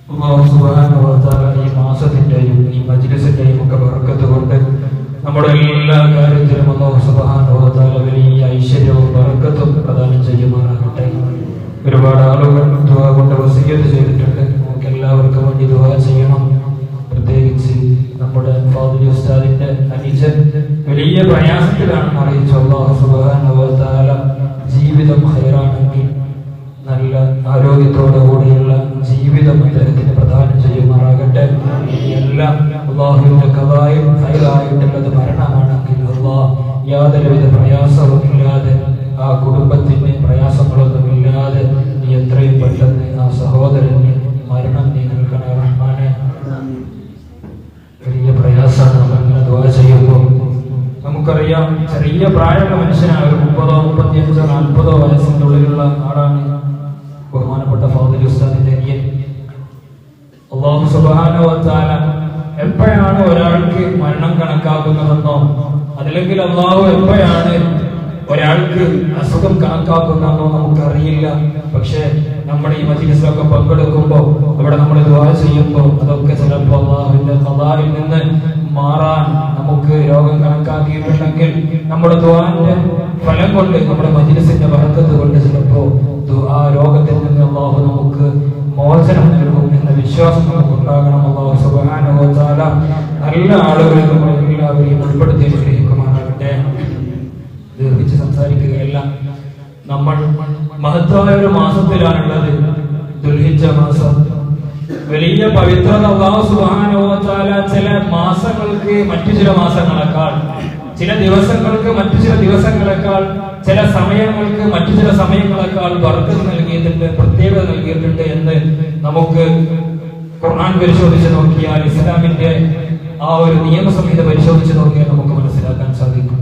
അല്ലാഹു സുബ്ഹാനഹു വ തആല ഈ മാസത്തിന്റെയും ഈ മജ്ലിസിന്റെയും ഒക്കെ ബർക്കത്ത് കൊണ്ട് നമ്മുടെ എല്ലാ കാര്യത്തിലും അല്ലാഹു സുബ്ഹാനഹു വ തആല വലിയ ഐശ്വര്യവും ബർക്കത്തും പ്രദാനം ചെയ്യുമാറാകട്ടെ. ഒരുപാട് ആളുകൾ ദുആ കൊണ്ട് വസിയ്യത്ത് ചെയ്തിട്ടുണ്ട്. നമുക്ക് എല്ലാവർക്കും വേണ്ടി ദുആ ചെയ്യണം. പ്രത്യേകിച്ച് നമ്മുടെ ഫാദിൽ ഉസ്താദിന്റെ അനുജൻ വലിയ പ്രയാസത്തിലാണെന്ന് അറിയിച്ചു. അല്ലാഹു സുബ്ഹാനഹു വ തആല ജീവിതം ഖൈറാണെങ്കിൽ നല്ല ആരോഗ്യത്തോടുകൂടിയുള്ള ജീവിതം അദ്ദേഹത്തിന് പ്രദാനം ചെയ്യുമാറാകട്ടെ. എല്ലാം അല്ലാഹുവിന്റെ ഖദായിൽ ഖൈറായിട്ടുള്ളത് മരണമാണെങ്കിൽ അല്ലാഹ് യാതൊരുവിധ പ്രയാസവും ഇല്ലാതെ ആ കുടുംബത്തിന് പ്രയാസങ്ങളൊന്നുമില്ലാതെ നീ എത്രയും പെട്ടെന്ന് ആ സഹോദരന് മരണം നീ നൽകണേ റഹ്മാനെ. വലിയ പ്രയാസമാണ് നമ്മളിങ്ങനെ ദുആ ചെയ്യുമ്പോൾ. നമുക്കറിയാം, ചെറിയ പ്രായമുള്ള മനുഷ്യനാണ്. ഒരു 30, 35, 40 വയസ്സിന്റെ ഉള്ളിലുള്ള ആളാണ് ബഹുമാനപ്പെട്ട ഫാദിൽ ഉസ്താദിന്റെ അനിയൻ. അല്ലാഹു സുബ്ഹാനഹു വ തആല എപ്പോഴാണ് ഒരാൾക്ക് മരണം കണക്കാക്കുന്നതെന്നോ അതല്ലെങ്കിൽ അല്ലാഹു എപ്പോഴാണ് ഒരാൾക്ക് അസുഖം കണക്കാക്കുന്നതെന്നോ നമുക്കറിയില്ല. പക്ഷെ നമ്മുടെ ഈ മജ്ലിസിലൊക്കെ പങ്കെടുക്കുമ്പോൾ അവിടെ നമ്മൾ ദുആ ചെയ്യുമ്പോൾ അതൊക്കെ ചിലപ്പോൾ അല്ലാഹുവിന്റെ ഖദായിൽ നിന്ന് മാറാൻ നമുക്ക് രോഗം കണക്കാക്കിയിട്ടുണ്ടെങ്കിൽ നമ്മുടെ ദുആന്റെ ഫലം കൊണ്ട് നമ്മുടെ മജ്ലിസിന്റെ ബർക്കത്ത് കൊണ്ട് ചിലപ്പോൾ ആ രോഗത്തിൽ നിന്ന് അല്ലാഹു നമുക്ക് മോചനം നൽകും എന്ന വിശ്വാസം നമുക്ക് ഉണ്ടാകണം. അല്ലാഹു സുബ്ഹാനഹു വ തആല നല്ല ആളുകളെ നമ്മൾ എല്ലാവരെയും ഉൾപ്പെടുത്തി അനുഗ്രഹിക്കുമാറാകട്ടെ. ദീർഘിച്ച് സംസാരിക്കുകയല്ല. നമ്മൾ മഹത്തായ ഒരു മാസത്തിലാണുള്ളത്, ദുൽഹിജ്ജ മാസം. വലിയ പവിത്രത. അല്ലാഹു സുബ്ഹാനഹു വ തആല ചില മാസങ്ങൾക്ക് മറ്റു ചില മാസങ്ങളെക്കാൾ, ചില ദിവസങ്ങൾക്ക് മറ്റു ചില ദിവസങ്ങളെക്കാൾ, ചില സമയങ്ങൾക്ക് മറ്റു ചില സമയങ്ങളെക്കാൾ ബർക്കത്ത് നൽകിയിട്ടുണ്ട്, പ്രത്യേകത നൽകിയിട്ടുണ്ട് എന്ന് നമുക്ക് ഖുർആൻ പരിശോധിച്ച് നോക്കിയാൽ, ഇസ്ലാമിന്റെ ആ ഒരു നിയമസംഹിത പരിശോധിച്ച് നോക്കിയാൽ നമുക്ക് മനസ്സിലാക്കാൻ സാധിക്കും.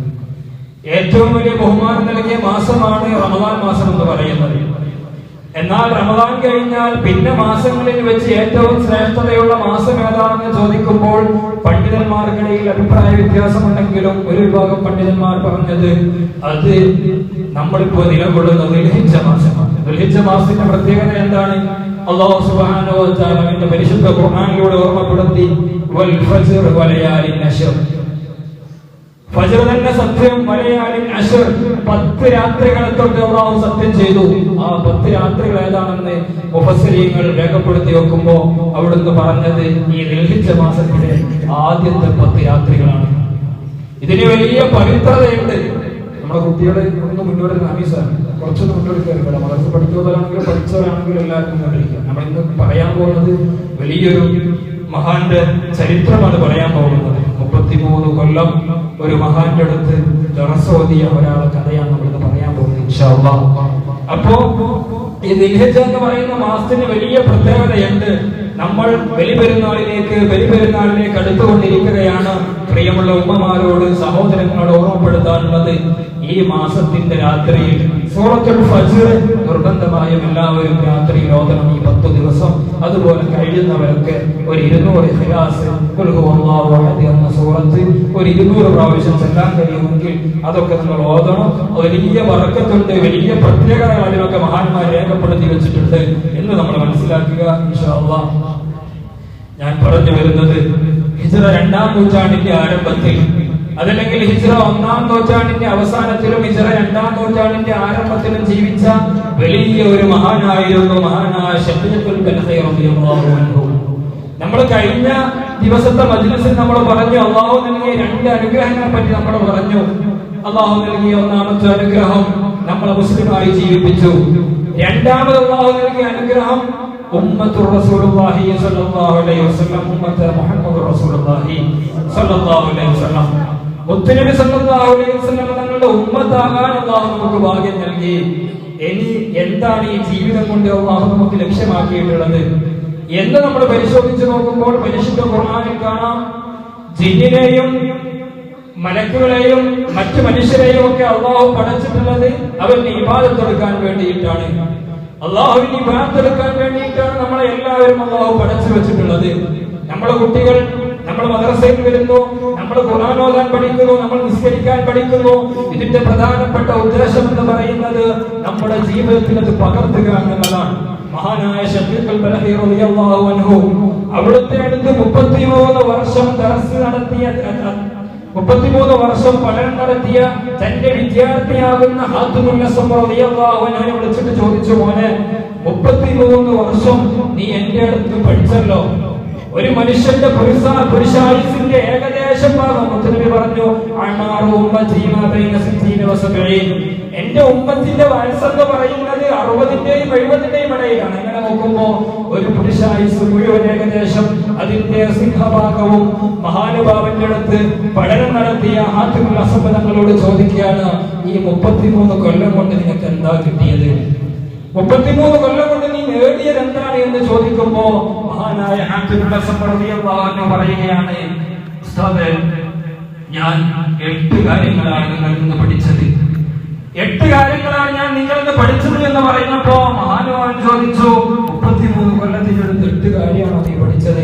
ഏറ്റവും വലിയ ബഹുമാനം നൽകിയ മാസമാണ് റമദാൻ മാസം എന്ന് പറയുന്നത്. എന്നാൽ റമദാൻ കഴിഞ്ഞാൽ പിന്നെ മാസങ്ങളിൽ വെച്ച് ഏറ്റവും ശ്രേഷ്ഠതയുള്ള മാസം ഏതാണെന്ന് ചോദിക്കുമ്പോൾ പണ്ഡിതന്മാർക്കിടയിൽ അഭിപ്രായ വ്യത്യാസമുണ്ടെങ്കിലും ഒരു വിഭാഗം പണ്ഡിതന്മാർ പറഞ്ഞത് അത് നമ്മളിപ്പോ നിലകൊള്ളുന്ന ദുൽഹിജ്ജ മാസമാണ്. ദുൽഹിജ്ജ മാസത്തിന്റെ പ്രത്യേകത എന്താണ്? അല്ലാഹു സുബ്ഹാനഹു വ തആല അവന്റെ പരിശുദ്ധ ഖുർആനിലൂടെ ഓർമ്മപ്പെടുത്തി, വൽ ഫജ്ർ വലയാലിൻ അശ്ർ. ഫജ്ർ തന്നെ സത്യം, വലയാലിൻ അശ്ർ 10 രാത്രികളെ തൊട്ട് അല്ലാഹു സത്യം ചെയ്തു. ആ 10 രാത്രികൾ ഏതാണെന്ന് മുഫസ്സിരീങ്ങൾ രേഖപ്പെടുത്തി വെക്കുമ്പോൾ അവിടുന്ന് പറഞ്ഞത് ഈ ദുൽഹിജ്ജ മാസത്തിലെ ആദ്യത്തെ 10 രാത്രികളാണ്. ഇതിന് വലിയ പവിത്രതയുണ്ട്. നമ്മുടെ കുട്ടികളെ ഒന്ന് മുന്നോട്ട് നമീസാണ്, കുറച്ചൊന്ന് മുന്നോട്ട് കയറിക്കോളാം. മദ്രസ പഠിക്കുന്നവരാണെങ്കിലും പഠിച്ചവരാണെങ്കിലും എല്ലാവർക്കും കണ്ടിരിക്കാം. നമ്മൾ ഇന്ന് പറയാൻ പോകുന്നത് വലിയൊരു മഹാന്റെ ചരിത്രമാണ് പറയാൻ പോകുന്നത്. 33 കൊല്ലം ഒരു മഹാന്റെ അടുത്ത് ദറസോദിയ ഒരാളെ കഥയാണ് നമ്മളിന്ന് പറയാൻ പോകുന്നത് ഇൻഷാ അല്ലാഹ്. അപ്പോ ഈ ദുൽഹിജ്ജ എന്ന് പറയുന്ന മാസത്തിന് വലിയ പ്രത്യേകതയുണ്ട്. നമ്മൾ ബലിപെരുന്നാളിലേക്ക് അടുത്തുകൊണ്ടിരിക്കുകയാണ്. പ്രിയമുള്ള ഉമ്മമാരോട്, സഹോദരങ്ങളോട് ഓർമ്മപ്പെടുത്താനുള്ളത്, ഈ മാസത്തിന്റെ രാത്രിയിൽ സൂറത്തുൽ ഫജ്ർ നിർബന്ധമായും എല്ലാവരും രാത്രിയിൽ ഓതണം ഈ 10 ദിവസം. അതുപോലെ കഴിയുന്നവരൊക്കെ ഒരു 200 ഇഖ്ലാസ് ഖുൽ ഹുവല്ലാഹു അഹദ് എന്ന സൂറത്ത് ഒരു 200 പ്രാവശ്യം ചൊല്ലാൻ കഴിയുമെങ്കിൽ അതൊക്കെ നിങ്ങൾ ഓതണം. വലിയ ബർക്കത്തുണ്ട്, വലിയ പ്രത്യേകതകൾ അതിനൊക്കെ മഹാന്മാർ രേഖപ്പെടുത്തി വെച്ചിട്ടുണ്ട് എന്ന് നമ്മൾ മനസ്സിലാക്കുക ഇൻഷാ അല്ലാഹ്. ഞാൻ പറഞ്ഞു വരുന്നത് ഹിജ്റ 2-ാം നൂറ്റാണ്ടിന്റെ ആരംഭത്തിൽ, അതല്ലെങ്കിൽ ഹിജ്റ 1-ാം നൂറ്റാണ്ടിന്റെ അവസാനത്തിലും ഹിജ്റ 2-ാം നൂറ്റാണ്ടിന്റെ ആരംഭത്തിലും ജീവിച്ച വലിയ ഒരു മഹാനായിരുന്നു മഹാനായ ശഫീഉൽ ബൽഖി റളിയല്ലാഹു അൻഹു. നമ്മൾ കഴിഞ്ഞ ദിവസത്തെ മജ്ലിസിൽ നമ്മൾ പറഞ്ഞു, അല്ലാഹു നൽകിയ 2 അനുഗ്രഹങ്ങളെ പറ്റി നമ്മൾ പറഞ്ഞു. അല്ലാഹു നൽകിയ ഒന്നാമത്തെ അനുഗ്രഹം നമ്മളെ മുസ്ലിമായി ജീവിപ്പിച്ചു. രണ്ടാമത് അല്ലാഹു നൽകിയ അനുഗ്രഹം ഉമ്മത്തു റസൂലുള്ളാഹി സ്വല്ലല്ലാഹു അലൈഹി വസല്ലം, ഉമ്മത്ത് മുഹമ്മദ് റസൂലുള്ളാഹി സ്വല്ലല്ലാഹു അലൈഹി വസല്ലം, മുത്തുനബി സ്വല്ലല്ലാഹു അലൈഹി വസല്ലം തങ്ങളുടെ ഉമ്മത്താകാൻ അല്ലാഹു നമുക്ക് ഭാഗ്യം നൽകി. ഇനി എന്താണ് ഈ ജീവിതം കൊണ്ട് അല്ലാഹു നമുക്ക് ലക്ഷ്യമാക്കിയിട്ടുള്ളത് എന്ന് നമ്മൾ പരിശോധിച്ച് നോക്കുമ്പോൾ പരിശുദ്ധ ഖുർആനിൽ കാണാം, ജിന്നിനെയും മലക്കുകളെയും മറ്റു മനുഷ്യരെയും ഒക്കെ അല്ലാഹു പടച്ചിട്ടുള്ളത് അവന്റെ ഇബാദത്ത് എടുക്കാൻ വേണ്ടിയിട്ടാണ്. അല്ലാഹുവിന്റെ ഇബാദത്ത് എടുക്കാൻ വേണ്ടിയിട്ടാണ് നമ്മളെ എല്ലാവരും അല്ലാഹു പടച്ചു വെച്ചിട്ടുള്ളത്. നമ്മളെ കുട്ടികൾ നമ്മൾ മദ്രസയിൽ വരുന്നു, നമ്മൾ ഖുർആൻ ഓതാൻ പഠിക്കുന്നു, നമ്മൾ നിസ്കരിക്കാൻ പഠിക്കുന്നു. ഇതിന്റെ പ്രധാനപ്പെട്ട ഉദ്ദേശം എന്ന് പറയുന്നത് നമ്മുടെ ജീവിതത്തിൽ അത് പകർത്തുക എന്നുള്ളതാണ്. മഹാനായ ശഫീഖുൽ ബലഹി റളിയല്ലാഹു അൻഹു അവിടുത്തെ അടുത്ത് 33 വർഷം ദർസ് നടത്തിയ 33 വർഷം പഠനം നടത്തിയ തന്റെ വിദ്യാർത്ഥിയാകുന്ന ഹാത്തിമുൽ അസ്വം റളിയല്ലാഹു അൻഹു വിളിച്ചിട്ട് ചോദിച്ചു, മോനെ 33 വർഷം നീ എന്റെ അടുത്ത് പഠിച്ചല്ലോ, ഒരു മനുഷ്യന്റെ പുരുഷായുസിന്റെ ഏകദേശം ഭാഗം മുത്തനബി പറഞ്ഞു, എന്റെ ഉമ്മത്തിന്റെ വയസ്സെന്ന് പറയുന്നത് 60-ന്റെയും 70-ന്റെയും ഇടയിലാണ്. അങ്ങനെ നോക്കുമ്പോ ഒരു പുരുഷായുസ് മുഴുവൻ ഏകദേശം അതിന്റെ സിംഹഭാഗവും മഹാനുഭാവന്റെ അടുത്ത് പഠനം നടത്തിയ ഹാത്തിമുൽ അസ്വം തങ്ങളോട് ചോദിക്കുകയാണ്, ഈ 33 കൊല്ലം കൊണ്ട് നിനക്ക് എന്താ കിട്ടിയത്? 33 കൊല്ലം കൊണ്ട് നീ നേടിയത് എന്താണ് എന്ന് ചോദിക്കുമ്പോ മഹാനായ ഹാത്തിമുൽ അസ്വം റളിയല്ലാഹു അൻഹു പറയുകയാണ്, ഉസ്താദേ, ഞാൻ 8 കാര്യങ്ങളാണ് നിങ്ങളിൽ നിന്ന് പഠിച്ചത്. 8 കാര്യങ്ങളാണ് ഞാൻ നിങ്ങളിൽ നിന്ന് പഠിച്ചത് എന്ന് പറയുന്നപ്പോ മഹാനുഭാവൻ ചോദിച്ചു, 33 കൊല്ലത്തിനടുത്ത് 8 കാര്യമാണോ നീ പഠിച്ചത്?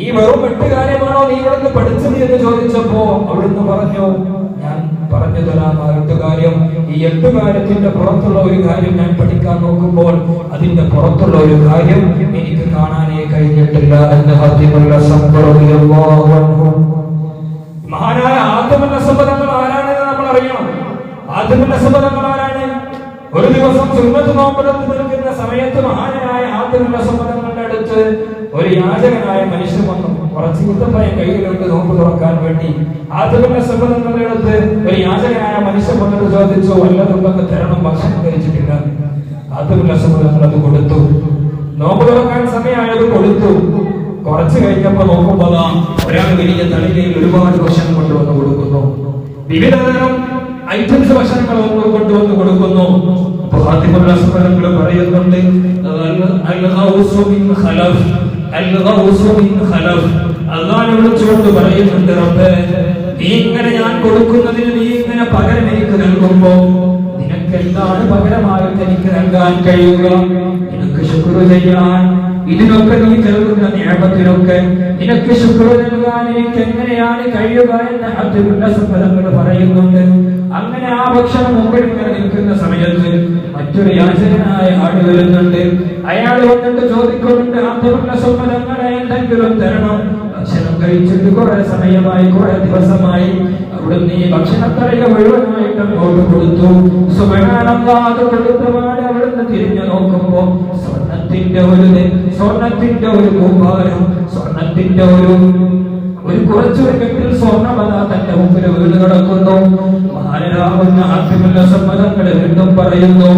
ഈ വെറും 8 കാര്യമാണോ നീ ഇവിടുന്ന് പഠിച്ചത് എന്ന് ചോദിച്ചപ്പോ അവിടുന്ന് പറഞ്ഞു, ഞാൻ പറഞ്ഞു തരാം 8 കാര്യം. ഈ 8 കാര്യത്തിന്റെ പുറത്തുള്ള ഒരു കാര്യം ഞാൻ പഠിക്കാൻ നോക്കുമ്പോൾ അതിന്റെ പുറത്തുള്ള ഒരു കാര്യം എനിക്ക് കാണാനേ കഴിഞ്ഞിട്ടില്ല എന്ന് ഹാത്തിമുൽ അസ്വം റളിയല്ലാഹു അൻഹു. മഹാനായ ഹാത്തിമുൽ അസ്വം തങ്ങൾ ആരാണെന്ന് നമ്മൾ അറിയണം. ഹാത്തിമുൽ അസ്വം തങ്ങൾ ആരാണ്? ഒരു ദിവസം സുന്നത്ത് നോമ്പെടുത്ത് നിൽക്കുന്ന സമയത്ത് മഹാനായ ഹാത്തിമുൽ അസ്വം തങ്ങളുടെ അടുത്ത് ഒരു യാചകനായ മനുഷ്യൻ വന്നു. കുറച്ച് ഈത്തപ്പഴം കയ്യിലുണ്ട് നോമ്പ് തുറക്കാൻ വേണ്ടി. ഹാത്തിമുൽ അസ്വം തങ്ങളുടെ അടുത്ത് ഒരു യാചകനായ മനുഷ്യൻ വന്നിട്ട് ചോദിച്ചു, വല്ലതുണ്ടെന്ന് തരണം, ഭക്ഷണം കഴിച്ചിട്ടില്ല. ഹാത്തിമുൽ അസ്വം തങ്ങൾ അത് കൊടുത്തു. നോമ്പ് തുറക്കാൻ സമയമായത് കൊടുത്തു. കുറച്ച് കഴിഞ്ഞപ്പോ നോക്കുമ്പോ ഒരാൾ വലിയ തളികയിൽ ഒരുപാട് ഭക്ഷണം കൊണ്ടുവന്ന് കൊടുക്കുന്നു. വിവിധതരം ഐറ്റംസ് ഭക്ഷണങ്ങൾ കൊണ്ടുവന്ന് കൊടുക്കുന്നു. ഹാത്തിമുൽ അസ്വം തങ്ങൾ പറയുന്നുണ്ട്, അല്ലാഹു വിളിച്ചുകൊണ്ട് പറയുന്നുണ്ട്, റബ്ബേ, നീ ഇങ്ങനെ ഞാൻ കൊടുക്കുന്നതിന് നീ ഇങ്ങനെ പകരം എനിക്ക് നൽകുമ്പോ നിനക്ക് എന്താണ് പകരമായിട്ട് എനിക്ക് നൽകാൻ കഴിയുക? നിനക്ക് ശുക്ർ ചെയ്യാൻ, ഇതിനൊക്കെ നീ നൽകുന്ന നിഅമത്തിനൊക്കെ നിനക്ക് ശുക്ർ നൽകാൻ എനിക്ക് എങ്ങനെയാണ് കഴിയുക എന്ന് ഹാത്തിമുൽ അസ്വം തങ്ങൾ പറയുന്നുണ്ട്. അങ്ങനെ ആ ഭക്ഷണം മുമ്പിൽ ഇങ്ങനെ നിൽക്കുന്ന സമയത്ത് മറ്റൊരു യാചകനായ ആട് വരുന്നുണ്ട്. അയാൾ വന്നിട്ട് ചോദിക്കുന്നുണ്ട്, ഹാത്തിമുൽ അസ്വം തങ്ങളെ എന്തെങ്കിലും തരണം. ഭക്ഷണം കഴിച്ചിട്ട് കുറെ സമയമായി, കുറെ ദിവസമായി. അവിടുന്ന് ഈ ഭക്ഷണത്തളിക മുഴുവനായിട്ട് അങ്ങോട്ട് കൊടുത്തു. സുബ്ഹാനല്ലാഹ്, അത് കൊടുത്തപാട് അവിടുന്ന് തിരിഞ്ഞു നോക്കുമ്പോ സ്വർണത്തിന്റെ ഒരു കൂമ്പാരം, സ്വർണത്തിന്റെ ഒരു കുറച്ചൊരു കെട്ടിൽ സ്വർണ്ണമത തന്റെ മുമ്പിൽ വീട് കിടക്കുന്നു. മഹാനാകുന്ന ഹാത്തിമുൽ അസ്വം തങ്ങൾ വീണ്ടും പറയുന്നു,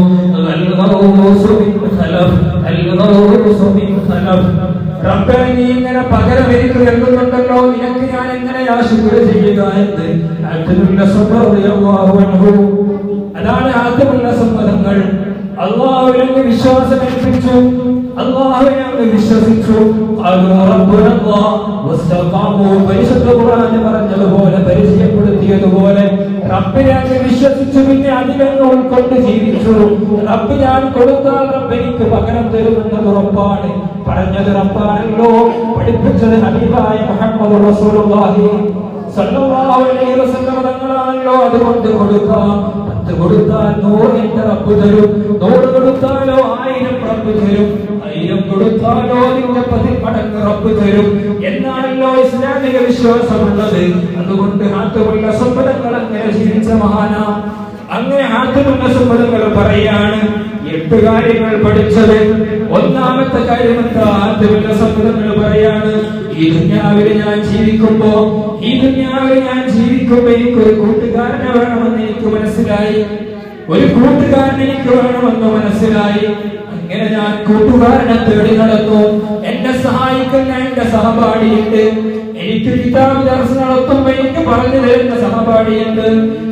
റബ്ബേ, നീ ഇങ്ങനെ പകരം എനിക്ക് നൽകുന്നുണ്ടല്ലോ, നിനക്ക് ഞാൻ എങ്ങനെയാ ശുക്ർ ചെയ്യുക എന്ന് ഹാത്തിമുൽ അസ്വം റളിയല്ലാഹു അൻഹു. അതാണ് ഹാത്തിമുൽ അസ്വം തങ്ങൾ അല്ലാഹുവിനെ വിശ്വാസം ഏൽപ്പിച്ചു, അല്ലാഹുവിനെ വിശ്വസിച്ചു. പരിശുദ്ധ ഖുർആൻ പറഞ്ഞതുപോലെ, പരിചയപ്പെടുത്തിയതുപോലെ റബ്ബിനെ വിശ്വസിച്ചു, പിന്നെ അതിലൊന്ന് ഉൾക്കൊണ്ട് ജീവിച്ചു. റബ്ബ് ഞാൻ കൊടുത്താൽ റബ്ബ് എനിക്ക് പകരം തരുമെന്നത് ഉറപ്പാണ്. പറഞ്ഞത് റബ്ബാണല്ലോ, പഠിപ്പിച്ചത് ഹബീബായ മുഹമ്മദ് റസൂലുള്ളാഹി സല്ലല്ലാഹു അലൈഹി വസല്ലം തങ്ങളാണല്ലോ. അതുകൊണ്ട് കൊടുക്കാം. 10 കൊടുത്താൽ 100 എന്റെ റബ്ബ് തരും, 100 കൊടുത്താലോ 1000 റബ്ബ് തരും, 1000 കൊടുത്താലോ അതിന്റെ 10 മടങ്ങ് റബ്ബ് തരും എന്നാണല്ലോ ഇസ്ലാമിക വിശ്വാസമുള്ളത്. അതുകൊണ്ട് ഹാത്തിമുൽ അസ്വം തങ്ങൾ അങ്ങനെ ജീവിച്ച മഹാനാ. അങ്ങനെ ഹാത്തിമുൽ അസ്വം തങ്ങൾ പറയാണ്, 8 കാര്യങ്ങൾ പഠിച്ചത്. ഒന്നാമത്തെ കാര്യം എന്താ? ഹാത്തിമുൽ അസ്വം തങ്ങൾ പറയാണ്, ഈ ദുനിയാവിൽ ഞാൻ ജീവിക്കുമ്പോ എനിക്കൊരു കൂട്ടുകാരനെ വേണമെന്ന് എനിക്ക് മനസ്സിലായി. ഒരു കൂട്ടുകാരൻ എനിക്ക് വേണമെന്ന് മനസ്സിലായി. അങ്ങനെ ഞാൻ കൂട്ടുകാരനെ തേടി നടന്നു. എന്നെ സഹായിക്കുന്ന എന്റെ സഹപാഠിയുണ്ട്. എനിക്ക് കിതാബ് ദർസ് നടത്തുമ്പോ എനിക്ക് പറഞ്ഞു തരുന്ന സഹപാഠിയുണ്ട്.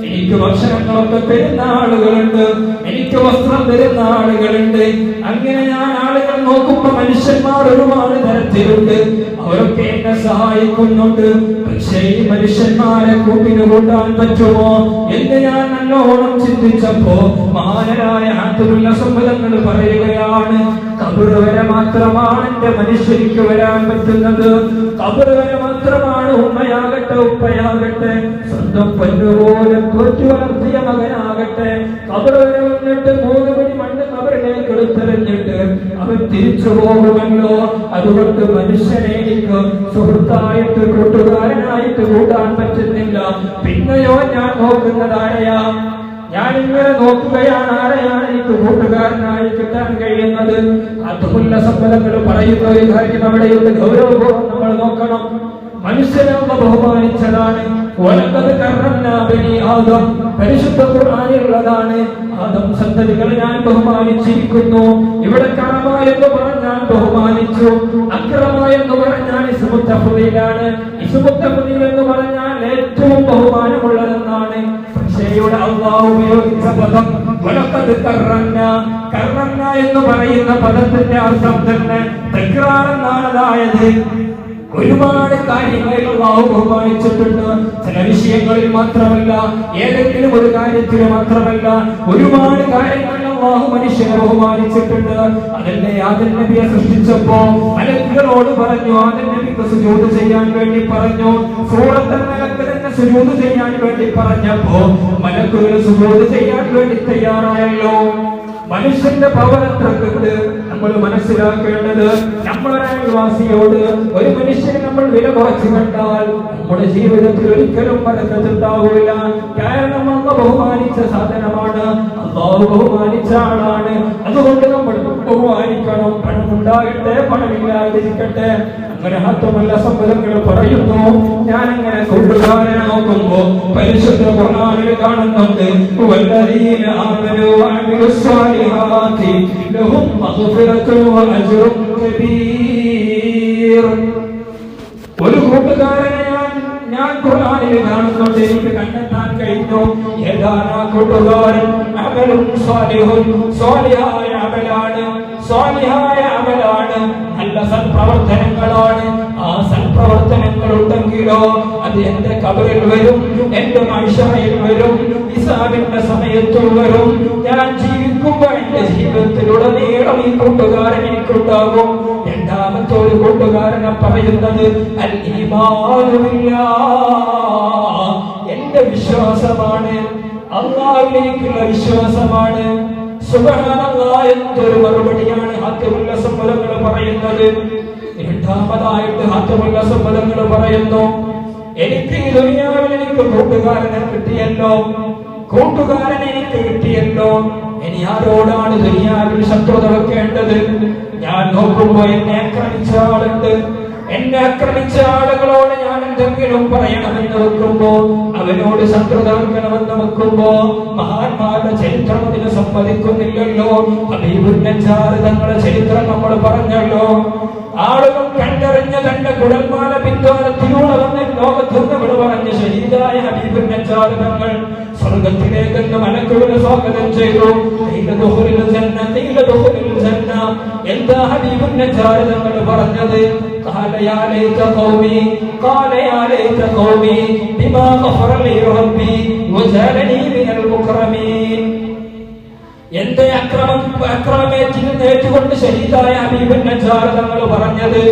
എനിക്ക് ഭക്ഷണങ്ങളൊക്കെ തരുന്ന ആളുകളുണ്ട്. എനിക്ക് വസ്ത്രം തരുന്ന ആളുകളുണ്ട്. അങ്ങനെ ഞാൻ ആളുകൾ നോക്കുമ്പോ മനുഷ്യന്മാർ ഒരുപാട് തരത്തിലുണ്ട്. അവരൊക്കെ എന്നെ സഹായിക്കുന്നുണ്ട്. പക്ഷേ ഈ മനുഷ്യന്മാരെ കൂട്ടിന് കൂട്ടാൻ പറ്റുമോ എന്ന് ഞാൻ നല്ലോണം ചിന്തിച്ചപ്പോ മഹാനായ ഹാത്തിമുൽ അസ്വം തങ്ങൾ പറയുകയാണ്, ഖബർ വരെ മാത്രമാണ് എന്റെ മനുഷ്യർക്ക് വരാൻ പറ്റുന്നത്. ഖബർ വരെ മാത്രമാണ് ഉമ്മയാകട്ടെ ഉപ്പയാകട്ടെ സ്വന്തം പൊന്നുപോലെ തോറ്റു വളർത്തിയ മകനാകട്ടെ ഖബർ വരെ വന്നിട്ട് 3 പിടി മണ്ണ് ഖബറിലേക്ക് എടുത്തെറിഞ്ഞിട്ട് അവൻ തിരിച്ചു പോകുമല്ലോ. അതുകൊണ്ട് മനുഷ്യനെ എനിക്ക് സുഹൃത്തായിട്ട് കൂട്ടുകാരനായിട്ട് കൂട്ടാൻ പറ്റുന്നില്ല. പിന്നെയോ ഞാൻ നോക്കുന്നത് ആരെയാ? ഞാനിങ്ങനെ നോക്കുകയാണ് ആരെയാണ് എനിക്ക് കൂട്ടുകാരനായി കിട്ടാൻ കഴിയുന്നത്. അതുമുല്ല സമ്പന്നങ്ങൾ പറയുന്ന ഒരു കാര്യം അവിടെയുണ്ട്. ഗൗരവപൂർവ്വം നമ്മൾ നോക്കണം. മനുഷ്യനെ ബഹുമാനിച്ചതാണ്. പരിശുദ്ധ ഖുർആനിലുള്ളതാണ്. ആദം സന്തതികളെ ഞാൻ ബഹുമാനിച്ചിരിക്കുന്നു. ഇവിടെ കറമ എന്ന് പറഞ്ഞാൽ ബഹുമാനിച്ചു, അക്രമ എന്ന് പറഞ്ഞാൽ ഇസ്മുത്തഫ്ദീലാണ്. ഇസ്മുത്തഫ്ദീൽ എന്ന് പറഞ്ഞാൽ ഏറ്റവും ബഹുമാനമുള്ളതെന്നാണ്. പക്ഷേ ഇവിടെ അല്ലാഹു ഉപയോഗിച്ച പദം വലഖദ് കറന്ന എന്ന് പറയുന്ന പദത്തിന്റെ അർത്ഥം തന്നെ തക്റാർ എന്നാണ്. അതായത് ഒരുപാട് കാര്യങ്ങളിൽ അല്ലാഹു ബഹുമാനിച്ചിട്ടുണ്ട്. ചില വിഷയങ്ങളിൽ മാത്രമല്ല, ഏതെങ്കിലും ഒരു കാര്യത്തിൽ മാത്രമല്ല, ഒരുപാട് കാര്യങ്ങളിൽ അല്ലാഹു മനുഷ്യനെ ബഹുമാനിച്ചിട്ടുണ്ട്. അതല്ലേ ആദം നബിയെ സൃഷ്ടിച്ചപ്പോ മലക്കുകളോട് പറഞ്ഞു, ആദം നബിക്ക് സുജൂദ് ചെയ്യാൻ വേണ്ടി പറഞ്ഞു. സൂറത്തുൽ മലക്ക് തന്നെ സുജൂദ് ചെയ്യാൻ വേണ്ടി പറഞ്ഞപ്പോ മലക്കുകൾ സുജൂദ് ചെയ്യാൻ വേണ്ടി തയ്യാറായല്ലോ. മനുഷ്യന്റെ പവർ എത്രക്കുണ്ട് നമ്മൾ മനസ്സിലാക്കേണ്ടത്. നമ്മളൊരു അയൽവാസിയോട് ഒരു മനുഷ്യനെ നമ്മൾ വില കുറച്ച് കണ്ടാൽ നമ്മുടെ ജീവിതത്തിൽ ഒരിക്കലും ബർക്കത്തുണ്ടാവില്ല. കാരണം അല്ലാഹു ബഹുമാനിച്ച സാധനമാണ്, അല്ലാഹു ബഹുമാനിച്ച ആളാണ്. അതുകൊണ്ട് നമ്മൾ ബഹുമാനിക്കണം. പണമുണ്ടാകട്ടെ പണമില്ലാതിരിക്കട്ടെ. അങ്ങനെ ഹത്തുമല്ല സമ്പന്നങ്ങൾ പറയുന്നു. ഞാൻ അങ്ങനെ കൂട്ടുകാരനെ നോക്കുമ്പോ പരിശുദ്ധ ഖുർആനിൽ കാണുന്നുണ്ട്, വല്ലദീന ആമനൂ വഅമിലുസ് സ്വാലിഹാത്തി ലഹും മഗ്ഫിറത്തുൻ വഅജ്റുൻ കബീർ. ഒരു കൂട്ടുകാരനെ ഞാൻ ഖുർആനിൽ കാണുന്നുണ്ട്. എനിക്ക് കണ്ടെത്താൻ കഴിഞ്ഞു. ഏതാണ് ആ കൂട്ടുകാരൻ? അമലുൻ സ്വാലിഹുൻ, സ്വാലിഹായ അമലാണ്, സ്വാലിഹായ അമലാണ്, നല്ല സൽപ്രവർത്തനങ്ങളാണ്. ആ സൽപ്രവർത്തനങ്ങൾ ഉണ്ടെങ്കിലോ അത് എന്റെ ഖബറിൽ വരും, എന്റെ മഹ്ശറിൽ വരും, ഹിസാബിന്റെ സമയത്തും വരും. ഞാൻ ജീവിക്കുമ്പോൾ എന്റെ ജീവിതത്തിലുടനീളം ഈ കൂട്ടുകാരൻ എനിക്കുണ്ടാകും. രണ്ടാമത്തെ ഒരു കൂട്ടുകാരനെ പറയുന്നത് അൽ ഈമാനു ബില്ലാഹ്, എന്റെ വിശ്വാസമാണ്, അല്ലാഹുവിലേക്കുള്ള വിശ്വാസമാണ്. സുബ്ഹാനല്ലാഹ്, എന്തൊരു മറുപടിയാണ് ഹാത്തിമുല്ല സമ്പദങ്ങൾ പറയുന്നത്. രണ്ടാമതായിട്ട് ഹാത്തിമുല്ല സമ്പദങ്ങൾ പറയുന്നു, എനിക്ക് ഈ ദുനിയാവിൽ എനിക്ക് കൂട്ടുകാരനെ കിട്ടിയല്ലോ, കൂട്ടുകാരനെ എനിക്ക് കിട്ടിയല്ലോ. ഇനി ആരോടാണ് ദുനിയാവിൽ ശത്രുത വെക്കേണ്ടത്? ഞാൻ നോക്കുമ്പോ എന്നെ ആക്രമിച്ച ആളുണ്ട്. എന്നെ ആക്രമിച്ച ആളുകളോട് ഞാൻ എന്തെങ്കിലും പറയണമെന്ന് വെക്കുമ്പോ, അവനോട് ശത്രുത വെക്കണമെന്ന് വെക്കുമ്പോ മഹാന്മാരുടെ ചരിത്രം അതിന് സമ്മതിക്കുന്നില്ലല്ലോ. ഹബീബുൻ നജ്ജാർ തങ്ങളുടെ ചരിത്രം നമ്മൾ പറഞ്ഞല്ലോ. ആളുകൾ കണ്ടറിഞ്ഞ തന്റെ കുടൽമാല പിന്തുണത്തിലൂടെ വന്ന് ലോകത്തുനിന്ന് ഇവിടെ പറഞ്ഞ ശഹീദായ ഹബീബുൻ നജ്ജാർ തങ്ങൾ സ്വർഗത്തിലേക്ക് മലക്കുകളെ സ്വാഗതം ചെയ്തു. എന്താ ഹബീബുൻ നജ്ജാർ തങ്ങൾ പറഞ്ഞത്? قال يا ليت قومي قال يا ليت قومي بما غفر لي ربي وجعلني من المكرمين. എന്റെ അക്രമമേറ്റുകൊണ്ട് ശഹീദായ ഹബീബുൻ നജ്ജാർ തങ്ങൾ പറഞ്ഞത്,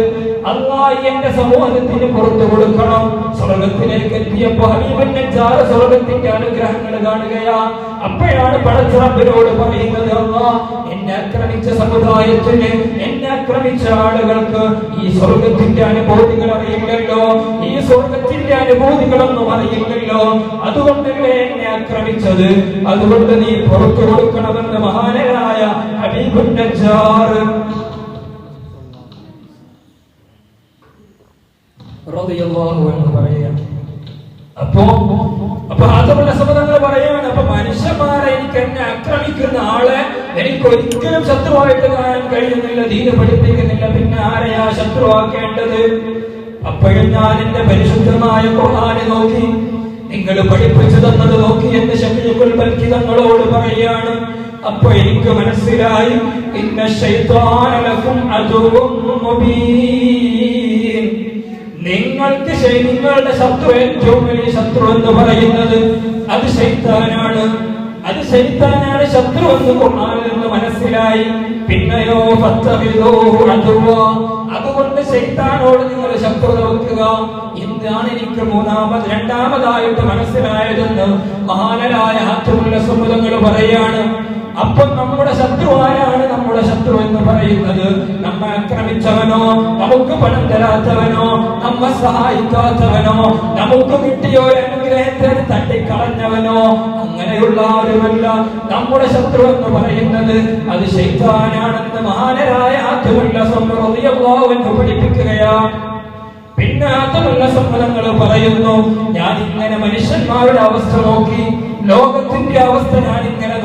അല്ലാഹ് എന്റെ സമൂഹത്തിന് പുറത്തു കൊടുക്കണം. സ്വർഗത്തിലേക്ക് എത്തിയപ്പോ ഹബീബുൻ നജ്ജാർ സ്വർഗത്തിന്റെ അനുഗ്രഹങ്ങൾ കാണുകയാ. അപ്പോഴാണ് പടച്ച റബ്ബിനോട് പറയുന്നത്, അല്ലാഹ് എന്നെ ആക്രമിച്ച സമുദായത്തിന്, എന്നെ ആക്രമിച്ച ആളുകൾക്ക് ഈ സ്വർഗത്തിന്റെ അനുഭൂതികൾ അറിയില്ലല്ലോ, ഈ സ്വർഗത്തിന്റെ അനുഭൂതികളൊന്നും അറിയില്ലല്ലോ. അതുകൊണ്ടല്ലേ എന്നെ ആക്രമിച്ചത്. അതുകൊണ്ട് നീ പുറത്തു കൊടുക്കണമെന്ന് മഹാനായ ഹബീബുൻ നജ്ജാർ റളിയല്ലാഹു അൻഹു പറയുകയാണ്. അപ്പൊ ആദമുൽ അസ്മദങ്ങൾ പറയാണ്, അപ്പൊ മനുഷ്യന്മാരെ എനിക്ക് എന്നെ ആക്രമിക്കുന്ന ആളെ എനിക്ക് ഒരിക്കലും ശത്രുവായിട്ട് കാണാൻ കഴിയുന്നില്ല, ദീന് പഠിപ്പിക്കുന്നില്ല, പിന്നെ ആരെയാ ശത്രുവാക്കേണ്ടത്? അപ്പോഴും ഞാൻ എന്റെ പരിശുദ്ധമായ ഖുർആനെ നോക്കി, നിങ്ങൾ പഠിപ്പിച്ചു തന്നത് നോക്കി എന്റെ ശഫീഉൽ ബൽക്കി തങ്ങളോട് പറയാണ്. അപ്പോൾ എനിക്ക് മനസ്സിലായി, ഇന്ന ശൈത്വാന ലക്കും അദുവ്വുൻ മുബീൻ, നിങ്ങൾക്ക് നിങ്ങളുടെ ശത്രു, ഏറ്റവും വലിയ ശത്രു എന്ന് പറയുന്നത് അത് ശൈത്താനാണ്. അത് ശൈത്താനാണ്, ശത്രു എന്ന് ഖുർആനിൽ നിന്ന് മനസ്സിലായി. പിന്നെയോ അതുകൊണ്ട് ശൈത്താനോട് നിങ്ങൾ ശത്രുത വെക്കുക. എന്താണ് എനിക്ക് രണ്ടാമതായിട്ട് മനസ്സിലായതെന്ന് മഹാനരായ ഹാത്തിമുൽ അസ്വദ് പറയാണ്. അപ്പോൾ നമ്മുടെ ശത്രു ആരാണ്? നമ്മുടെ ശത്രു എന്ന് പറയുന്നത് നമ്മെ ആക്രമിച്ചവനോ, നമുക്ക് പണം തരാത്തവനോ, നമ്മെ സഹായിക്കാത്തവനോ, നമുക്ക് കിട്ടിയോ അനുഗ്രഹത്തെ തട്ടിക്കളഞ്ഞവനോ, അങ്ങനെയുള്ള ആരുമല്ല. നമ്മുടെ ശത്രു എന്ന് പറയുന്നത് അത് ശൈത്താനാണെന്ന് മഹാനരായ ഹാത്തിമുൽ അസ്വദ് റളിയല്ലാഹു അൻഹു പഠിപ്പിക്കുകയാണ്. പിന്നെ അതുള്ള സമ്മതങ്ങൾ പറയുന്നു, ഞാൻ ഇങ്ങനെ മനുഷ്യന്മാരുടെ അവസ്ഥ നോക്കി, ലോകത്തിന്റെ അവസ്ഥ ഞാൻ ഇങ്ങനെ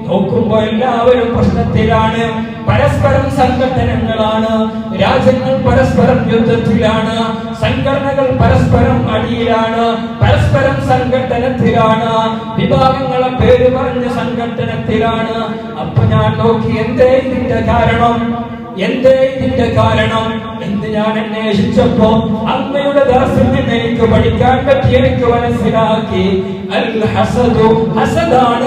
നോക്കുമ്പോ എല്ലാവരും പ്രശ്നത്തിലാണ്, പരസ്പരം സംഘടനകളാണ്, രാജ്യങ്ങൾ പരസ്പരം യുദ്ധത്തിലാണ്, സംഘടനകൾ പരസ്പരം അടിയിലാണ്, പരസ്പരം സംഘടനത്തിലാണ്, വിഭാഗങ്ങളെ പേര് പറഞ്ഞ സംഘടനത്തിലാണ്. അപ്പൊ ഞാൻ നോക്കി, എന്തേ ഇതിന്റെ കാരണം എന്ന് ഞാൻ അന്വേഷിച്ചപ്പോ അമ്മയുടെ ദർസിൽ നിന്ന് എനിക്ക് പഠിക്കാൻ പറ്റി, എനിക്ക് മനസ്സിലാക്കി, അൽ ഹസദു, ഹസദാണ്,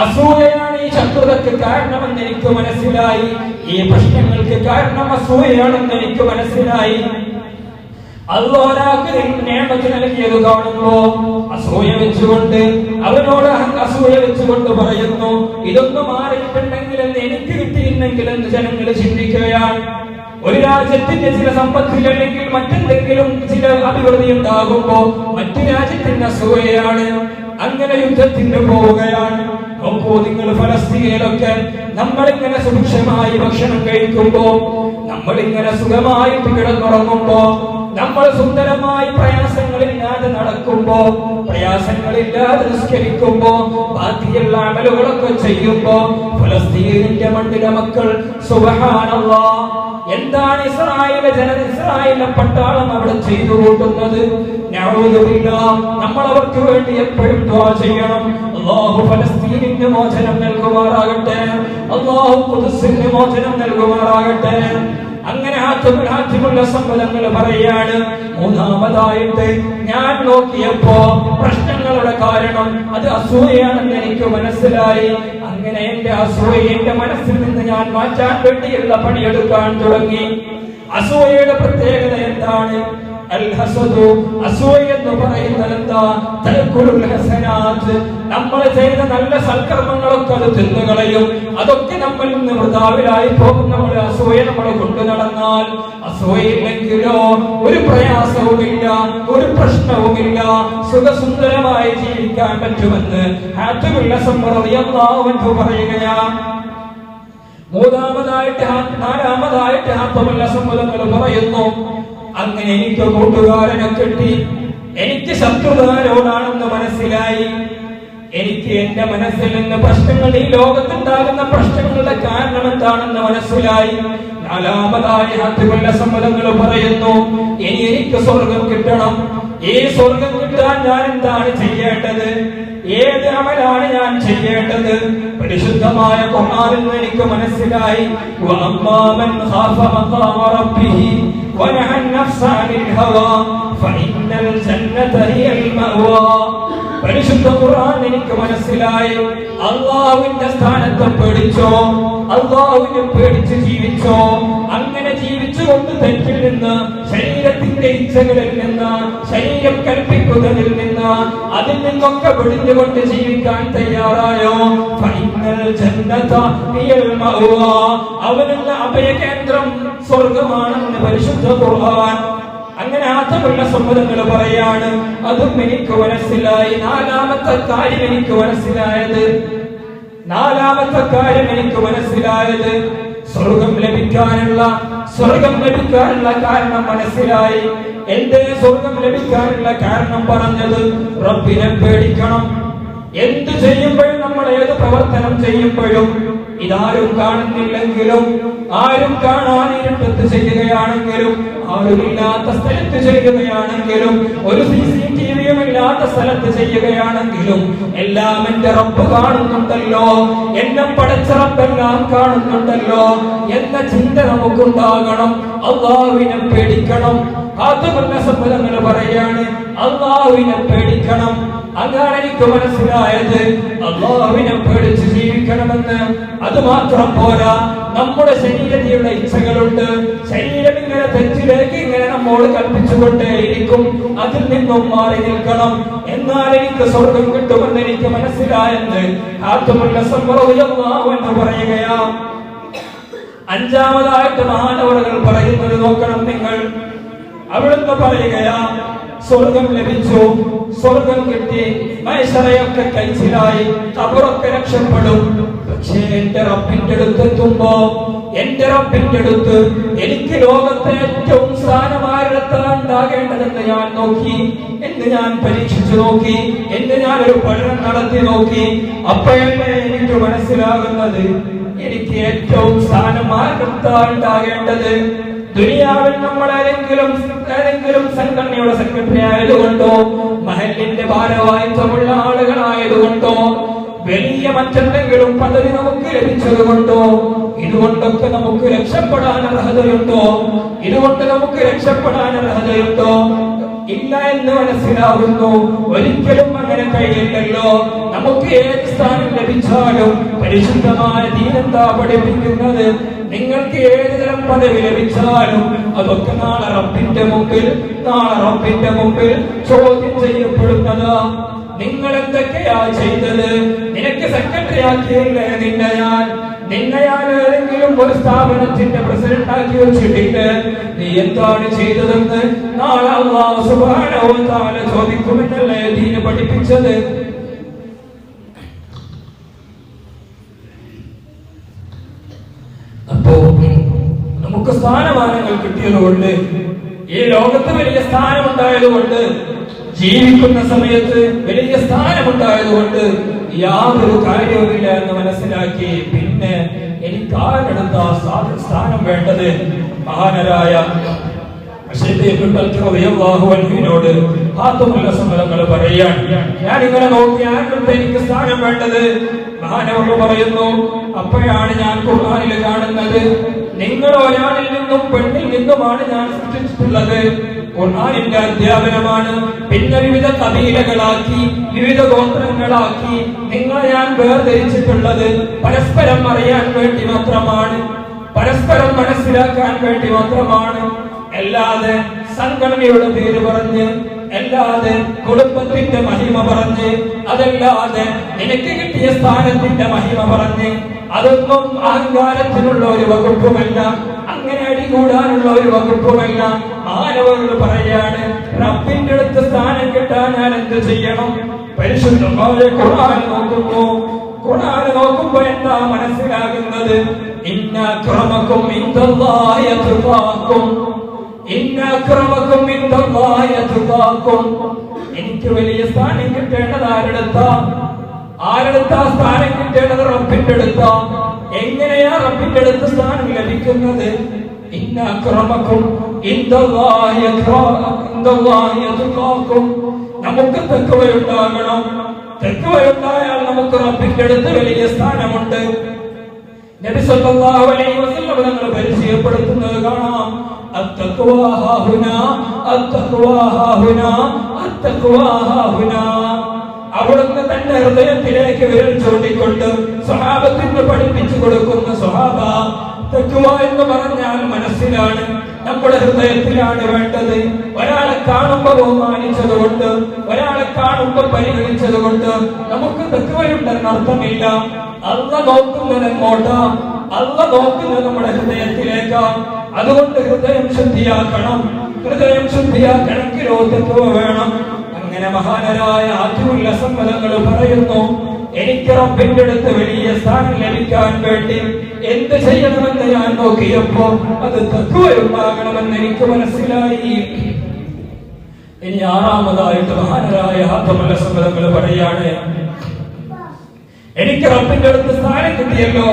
അസൂയയാണ് ഈ ശത്രുതയ്ക്ക് കാരണമെന്ന് എനിക്ക് മനസ്സിലായി. ഈ പ്രശ്നങ്ങൾക്ക് കാരണം അസൂയയാണെന്ന് എനിക്ക് മനസ്സിലായി. അല്ലാഹു നിഅമത്ത് നൽകിയത് കാണുമ്പോ അസൂയ വെച്ചുകൊണ്ട് അവനോട് അസൂയ വെച്ചുകൊണ്ട് പറയുന്നു, ഇതൊന്നും മാറിയിട്ടുണ്ടെങ്കിൽ എനിക്ക് കിട്ടിയിരുന്നെങ്കിൽ എന്ന് ജനങ്ങൾ ചിന്തിക്കുകയാണ്. ഒരു രാജ്യത്തിന്റെ ചില സമ്പത്തിൽ അല്ലെങ്കിൽ മറ്റെന്തെങ്കിലും ചില അഭിവൃദ്ധി ഉണ്ടാകുമ്പോ മറ്റു രാജ്യത്തിന്റെ അസൂയയാണ്. അങ്ങനെ യുദ്ധത്തിന് പോവുകയാണ്. നോക്കൂ നിങ്ങൾ, ഫലസ്തീനിലൊക്കെ നമ്മളിങ്ങനെ സുഭിക്ഷമായി ഭക്ഷണം കഴിക്കുമ്പോ, നമ്മളിങ്ങനെ സുഖമായിട്ട് കിടന്നുറങ്ങുമ്പോ, നമ്മൾ സുന്ദരമായി പ്രയാസങ്ങളില്ലാതെ നടക്കുമ്പോ, പ്രയാസങ്ങളില്ലാതെ നിസ്കരിക്കുമ്പോ, ബാക്കിയുള്ള അമലുകളൊക്കെ ചെയ്യുമ്പോ, ഫലസ്തീനിന്റെ മണ്ണിലെ മക്കൾ സുബ്ഹാനല്ലാഹ്, എന്താണ് ഇസ്രായേലിലെ പട്ടാളം അവിടെ ചെയ്തു കൂട്ടുന്നത്? നമ്മൾ അവർക്ക് വേണ്ടി എപ്പോഴും ദുആ ചെയ്യണം. അല്ലാഹു ഫലസ്തീനിന് മോചനം നൽകുമാറാകട്ടെ, അല്ലാഹു ഖുദ്സിന് മോചനം നൽകുമാറാകട്ടെ. അങ്ങനെ ഹാത്തിമുൽ അസ്വദ് പറയാണ്, മൂന്നാമതായിട്ട് ഞാൻ നോക്കിയപ്പോ പ്രശ്നങ്ങളുടെ കാരണം അത് അസൂയയാണെന്ന് എനിക്ക് മനസ്സിലായി. അങ്ങനെ എന്റെ അസൂയ എന്റെ മനസ്സിൽ നിന്ന് ഞാൻ മാറ്റാൻ വേണ്ടിയുള്ള പണിയെടുക്കാൻ തുടങ്ങി. അസൂയയുടെ പ്രത്യേകത എന്താണ്? അൽ ഹസദു, അസൂയ എന്ന് പറയുന്നത് എന്താ? തഅക്കുലുൽ ഹസനാത്ത്, നമ്മൾ ചെയ്ത നല്ല സൽക്കർമ്മങ്ങളൊക്കെ അത് തിന്നുകളയും. അതൊക്കെ നമ്മളിൽ നിന്ന് വൃഥാവിലായി പോകും. നമ്മൾ അസൂയ നമ്മൾ കൊണ്ടു നടന്നാൽ, അസൂയയില്ലെങ്കിലോ ഒരു പ്രയാസവുമില്ല, ഒരു പ്രശ്നവുമില്ല, സുഖസുന്ദരമായി ജീവിക്കാൻ പറ്റുമെന്ന് ഹാത്തിമുൽ അസ്വദ് റളിയല്ലാഹു അൻഹു പറയുകയാണ്. നാലാമതായിട്ട് ഹാത്തിമുൽ അസ്വദ് പറയുന്നു, അങ്ങനെ എനിക്ക് കൂട്ടുകാരനെ കിട്ടി, എനിക്ക് ശത്രുതാരോടാണെന്ന് മനസ്സിലായി. എനിക്ക് എന്റെ മനസ്സിൽ നിന്ന് പ്രശ്നങ്ങൾ, ഈ ലോകത്തുണ്ടാകുന്ന പ്രശ്നങ്ങളുടെ കാരണം എന്താണെന്ന് മനസ്സിലായി. നാലാമതായി ഹാത്തിമുൽ അസ്വദ് പറയുന്നു, ഇനി എനിക്ക് സ്വർഗം കിട്ടണം. ഈ സ്വർഗം കിട്ടാൻ ഞാൻ എന്താണ് ചെയ്യേണ്ടത്? ഏത് അമലാണ് ഞാൻ ചെയ്യേണ്ടത്? പരിശുദ്ധമായ ഖുർആനിൽ നിന്ന് എനിക്ക് മനസ്സിലായി, വഅമ്മാ മൻ ഖാഫ മഖാമ റബ്ബിഹി വനഹ അൻ-നഫ്സ അനിൽ ഹവാ ഫഇന്നൽ ജന്നത ഹിയൽ മഅവാ. പരിശുദ്ധ ഖുർആൻ എനിക്ക് മനസ്സിലായി, അല്ലാഹുവിന്റെ സ്ഥാനത്തെ പേടിച്ചോ, അല്ലാഹുവിനെ പേടിച്ച് ജീവിച്ചോ. അങ്ങനെ ജീവിച്ചുകൊണ്ട് തെറ്റിൽ നിന്ന്, ശരീരത്തിന്റെ ഇച്ഛകളിൽ നിന്ന്, ശരീരം കൽപ്പിക്കുന്നതിൽ നിന്ന്, അതിൽ നിന്നൊക്കെ വെടിഞ്ഞുകൊണ്ട് ജീവിക്കാൻ തയ്യാറായോ, ഫഇന്നൽ ജന്നത ഹിയൽ മഅവാ, അവനുള്ള അഭയകേന്ദ്രം സ്വർഗമാണെന്ന് പരിശുദ്ധ ഖുർആൻ. അങ്ങനെ ഹാത്തിമുൽ അസ്വദ് പറയാണ്, അതും എനിക്ക് മനസ്സിലായി. നാലാമത്തെ കാര്യം എനിക്ക് മനസ്സിലായത് സ്വർഗം ലഭിക്കാനുള്ള കാരണം മനസ്സിലായി. എന്റെ സ്വർഗം ലഭിക്കാനുള്ള കാരണം പറഞ്ഞത് റബ്ബിനെ പേടിക്കണം. എന്ത് ചെയ്യുമ്പോഴും, നമ്മൾ ഏത് പ്രവർത്തനം ചെയ്യുമ്പോഴും, ഇതാരും കാണുന്നില്ലെങ്കിലും, ആരും കാണാൻ ഇരുട്ടത്ത് ചെയ്യുകയാണെങ്കിലും, ആരുമില്ലാത്ത സ്ഥലത്ത് ചെയ്യുകയാണെങ്കിലും, ഒരു CCTVയും ഇല്ലാത്ത സ്ഥലത്ത് ചെയ്യുകയാണെങ്കിലും, എല്ലാം എന്റെ റബ്ബ് കാണുന്നുണ്ടല്ലോ, എന്നെ പടച്ച റബ്ബെല്ലാം കാണുന്നുണ്ടല്ലോ എന്ന ചിന്ത നമുക്കുണ്ടാകണം. അല്ലാഹുവിനെ പേടിക്കണം. ഹാത്തിമുൽ അസ്വദ് പറയാണ്, അല്ലാഹുവിനെ പേടിക്കണം. അങ്ങനെ എനിക്ക് മനസ്സിലായത് അല്ലാഹുവിനെ പേടിച്ച് ജീവിക്കണമെന്ന്. അത് മാത്രം പോരാ, നമ്മുടെ ശരീരത്തിലുള്ള ഇച്ഛകളുണ്ട്. ശരീരം ഇങ്ങനെ തെറ്റിലേക്ക് ഇങ്ങനെ നമ്മോട് കൽപ്പിച്ചുകൊണ്ടേയിരിക്കും. അതിൽ നിന്നും മാറി നിൽക്കണം. എന്നാൽ എനിക്ക് സ്വർഗം കിട്ടുമെന്ന് എനിക്ക് മനസ്സിലായെന്ന് ഹാത്തിമുൽ ഹസൻ റളിയല്ലാഹു അൻഹു പറയുകയാ. അഞ്ചാമതായിട്ട് മഹാനവറുകൾ പറയുന്നത് നോക്കണം നിങ്ങൾ. അവിടുന്ന് പറയുകയാ, സ്വർഗം ലഭിച്ചു, സ്വർഗം കിട്ടി, മൈസറയൊക്കെ കഴിച്ചിലായി, ഖബറൊക്കെ രക്ഷപ്പെടും. പക്ഷേ എന്റെ റബ്ബിന്റെ അടുത്തെത്തുമ്പോ, എന്റെ റബ്ബിന്റെ അടുത്ത് എനിക്ക് ലോകത്തെ ഏറ്റവും സ്ഥാനമാരെടുത്താൻ ഉണ്ടാകേണ്ടതെന്ന് ഞാൻ നോക്കി, എന്ന് ഞാൻ പരീക്ഷിച്ചു നോക്കി, എന്ന് ഞാനൊരു പഠനം നടത്തി നോക്കി. അപ്പോഴല്ലേ എനിക്ക് മനസ്സിലാകുന്നത് എനിക്ക് ഏറ്റവും സ്ഥാനമാരെടുത്താൻ ഉണ്ടാകേണ്ടത് ദുനിയാവിൽ നമ്മൾ ഏതെങ്കിലും സംഘടനയുടെ സെക്രട്ടറി ആയതുകൊണ്ടോ, മഹലിന്റെ ഭാരവാഹിത്വമുള്ള ആളുകളായതുകൊണ്ടോ, വലിയ മറ്റെന്തെങ്കിലും പദവി നമുക്ക് ലഭിച്ചതുകൊണ്ടോ, ഇതുകൊണ്ടൊക്കെ നമുക്ക് രക്ഷപ്പെടാൻ അർഹതയുണ്ടോ? ഇതുകൊണ്ട് നമുക്ക് രക്ഷപ്പെടാൻ അർഹതയുണ്ടോ? ഇല്ല എന്ന് മനസ്സിലാകുന്നു. ഒരിക്കലും അങ്ങനെ കഴിയില്ലല്ലോ. നമുക്ക് ഏത് സ്ഥാനം ലഭിച്ചാലും പരിശുദ്ധമായ ദീനെന്താ പഠിപ്പിക്കുന്നത്? നിങ്ങൾക്ക് ഏത് തരം പദവി ലഭിച്ചാലും അതൊക്കെ നാളെ റബ്ബിന്റെ മുമ്പിൽ ചോദ്യം ചെയ്യപ്പെടുന്നതാ. നിങ്ങൾ എന്തൊക്കെയാ ചെയ്തത്? നിനക്ക് സെക്രട്ടറി ആക്കിയില്ലേ നിന്നെ ഞാൻ ഏതെങ്കിലും ഒരു സ്ഥാപനത്തിന്റെ പ്രസിഡന്റ് ആക്കി വെച്ചിട്ടില്ല. നീ എന്താണ് ചെയ്തതെന്ന് നാളെ അല്ലാഹു സുബ്ഹാനഹു വ തആല ചോദിക്കുമെന്നല്ലേ ദീന് പഠിപ്പിച്ചത്. അപ്പോ നമുക്ക് സ്ഥാനമാനങ്ങൾ കിട്ടിയതുകൊണ്ട്, ഈ ലോകത്ത് വലിയ സ്ഥാനമുണ്ടായതുകൊണ്ട്, ജീവിക്കുന്ന സമയത്ത് വലിയ സ്ഥാനമുണ്ടായതുകൊണ്ട് യാതൊരു കാര്യവുമില്ല എന്ന് മനസ്സിലാക്കി. പിന്നെ എനിക്ക് ആരെടുത്ത സ്ഥാനം വേണ്ടത്? മഹാനരായ ോട് പറയാൻ ഞാൻ ഇങ്ങനെ നോക്കി, ആരുടെ എനിക്ക് സ്ഥാനം വേണ്ടത്? മഹാനവർ പറയുന്നു, അപ്പോഴാണ് ഞാൻ ഖുർആനിൽ കാണുന്നത്, നിങ്ങൾ ഒരാളിൽ നിന്നും പെണ്ണിൽ നിന്നുമാണ് ഞാൻ സൃഷ്ടിച്ചിട്ടുള്ളത്. ഖുർആനിന്റെ അധ്യാപനമാണ്. പിന്നെ വിവിധ കബീലകളാക്കി, വിവിധ ഗോത്രങ്ങളാക്കി നിങ്ങളെ ഞാൻ വേർതിരിച്ചിട്ടുള്ളത് പരസ്പരം അറിയാൻ വേണ്ടി മാത്രമാണ്, പരസ്പരം മനസ്സിലാക്കാൻ വേണ്ടി മാത്രമാണ്. അല്ലാതെ സംഘടനയുടെ പേര് പറഞ്ഞ്, അല്ലാതെ കുടുംബത്തിന്റെ മഹിമ പറഞ്ഞ്, അതല്ലാതെ നിനക്ക് കിട്ടിയ സ്ഥാനത്തിന്റെ മഹിമ പറഞ്ഞ്, അതൊന്നും അഹങ്കാരത്തിനുള്ള ഒരു വകുപ്പുമല്ല, അങ്ങനെ അടികൂടാനുള്ള ഒരു വകുപ്പുമല്ല. മാനവകൾ പറയാണ്, റബ്ബിന്റെ അടുത്ത് സ്ഥാനം കിട്ടാൻ ഞാൻ എന്ത് ചെയ്യണം? പരിശുദ്ധമായ ഖുർആൻ നോക്കുന്നു. ഖുർആൻ നോക്കുമ്പോ എന്താ മനസ്സിലാകുന്നത്? ഇന്ന അക്രമക്കും ഇൻദല്ലാഹി അത്ഖാക്കും, ഇന്ന അക്രമക്കും ഇൻദല്ലാഹി അത്ഖാക്കും. എനിക്ക് വലിയ സ്ഥാനം കിട്ടേണ്ടത് ആരെടുത്താ സ്ഥാനം കിട്ടേണ്ടത്? റബ്ബിന്റെ അടുത്താ. എങ്ങനെയാ റബ്ബിന്റെ അടുത്ത് സ്ഥാനം ലഭിക്കുന്നത്? ഇന്ന അക്രമക്കും ഇൻദല്ലാഹി അത്ഖാക്കും. നമുക്ക് തഖ്വയുണ്ടാകണം. തഖ്വയുണ്ടായാൽ നമുക്ക് റബ്ബിന്റെ അടുത്ത് വലിയ സ്ഥാനമുണ്ട്. നബി സല്ലല്ലാഹു അലൈഹി വസല്ലം തങ്ങൾ പരിചയപ്പെടുത്തുന്നത് കാണാം. അത്തഖ്വാ ഹാഹുനാ, അത്തഖ്വാ ഹാഹുനാ, അത്തഖ്വാ ഹാഹുനാ. അവിടുന്ന് തന്റെ ഹൃദയത്തിലേക്ക് വിരൽ ചൂണ്ടിക്കൊണ്ട് സ്വഹാബത്തിന് പഠിപ്പിച്ചു കൊടുക്കുന്ന സ്വഹാബ, തഖ്വ എന്ന് പറഞ്ഞാൽ മനസ്സിലാണ്, നമ്മുടെ ഹൃദയത്തിലാണ് വേണ്ടത്. ഒരാളെ കാണുമ്പോ ബഹുമാനിച്ചതുകൊണ്ട്, ഒരാളെ കാണുമ്പോ പരിഗണിച്ചതുകൊണ്ട് നമുക്ക് തഖ്വയുണ്ടെന്ന് അർത്ഥമില്ല. അല്ലാഹ് നോക്കുന്നത് എങ്ങോട്ടാ? അല്ലാഹ് നോക്കുന്നത് നമ്മുടെ ഹൃദയത്തിലേക്കാ. അതുകൊണ്ട് ഹൃദയം ശുദ്ധിയാക്കണം. ഹൃദയം ശുദ്ധിയാക്കണമെങ്കിലോ തഖ്വ വേണം. അങ്ങനെ മഹാനരായ ആദ്യമുൽ അസംബലങ്ങൾ പറയുന്നു, എനിക്ക് റബ്ബിന്റെ അടുത്ത് വലിയ സ്ഥാനം ലഭിക്കാൻ വേണ്ടി എന്ത് ചെയ്യണമെന്ന് ഞാൻ നോക്കിയപ്പോ അത് തഖ്വയുണ്ടാകണമെന്ന് എനിക്ക് മനസ്സിലായി. ഇനി ആറാമതായിട്ട് മഹാനരായ ആദ്യമുൽ അസംബലങ്ങൾ പറയാണ്, എനിക്ക് റബ്ബിന്റെ അടുത്ത് സ്ഥാനം കിട്ടിയല്ലോ,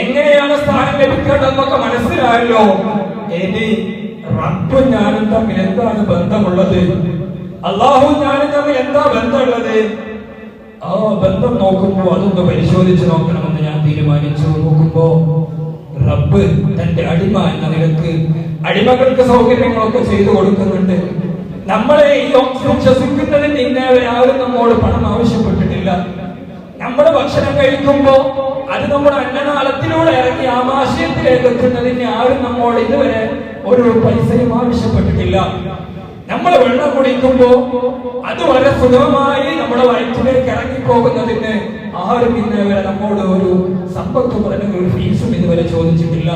എങ്ങനെയാണ് സ്ഥാനം ലഭിക്കേണ്ടതെന്നൊക്കെ മനസ്സിലായല്ലോ. ഇനി റബ്ബും ഞാനും തമ്മിൽ എന്താണ് ബന്ധമുള്ളത്? അല്ലാഹു ഞാനും തമ്മിൽ എന്താ ബന്ധമുള്ളത്? ആ ബന്ധം നോക്കുമ്പോ അതൊന്ന് പരിശോധിച്ച് നോക്കണമെന്ന് ഞാൻ തീരുമാനിച്ചു. നോക്കുമ്പോ റബ്ബ് തന്റെ അടിമ എന്ന നിലക്ക് അടിമകൾക്ക് സൗകര്യങ്ങളൊക്കെ ചെയ്തു കൊടുക്കുന്നുണ്ട്. നമ്മളെ ഈ ഓക്സിജൻ ശ്വസിക്കുന്നതിന് ഇന്നേവരെ ആരും നമ്മോട് പണം ആവശ്യപ്പെട്ടിട്ടില്ല. നമ്മുടെ ഭക്ഷണം കഴിക്കുമ്പോ അത് നമ്മുടെ അന്നനാളത്തിലൂടെ ഇറങ്ങി ആമാശയത്തിലേക്ക് എത്തുന്നതിന് ആരും നമ്മോട് ഇതുവരെ ഒരു പൈസയും ആവശ്യപ്പെട്ടിട്ടില്ല. നമ്മൾ വെള്ളം കുടിക്കുമ്പോ അത് വളരെ സുഗമമായി നമ്മുടെ വയറ്റിലേക്ക് ഇറങ്ങിപ്പോകുന്നതിന് ആരും ഇന്നേവരെ നമ്മോട് ഒരു സമ്പത്തും അല്ലെങ്കിൽ ഒരു ഫീസും ഇതുവരെ ചോദിച്ചിട്ടില്ല.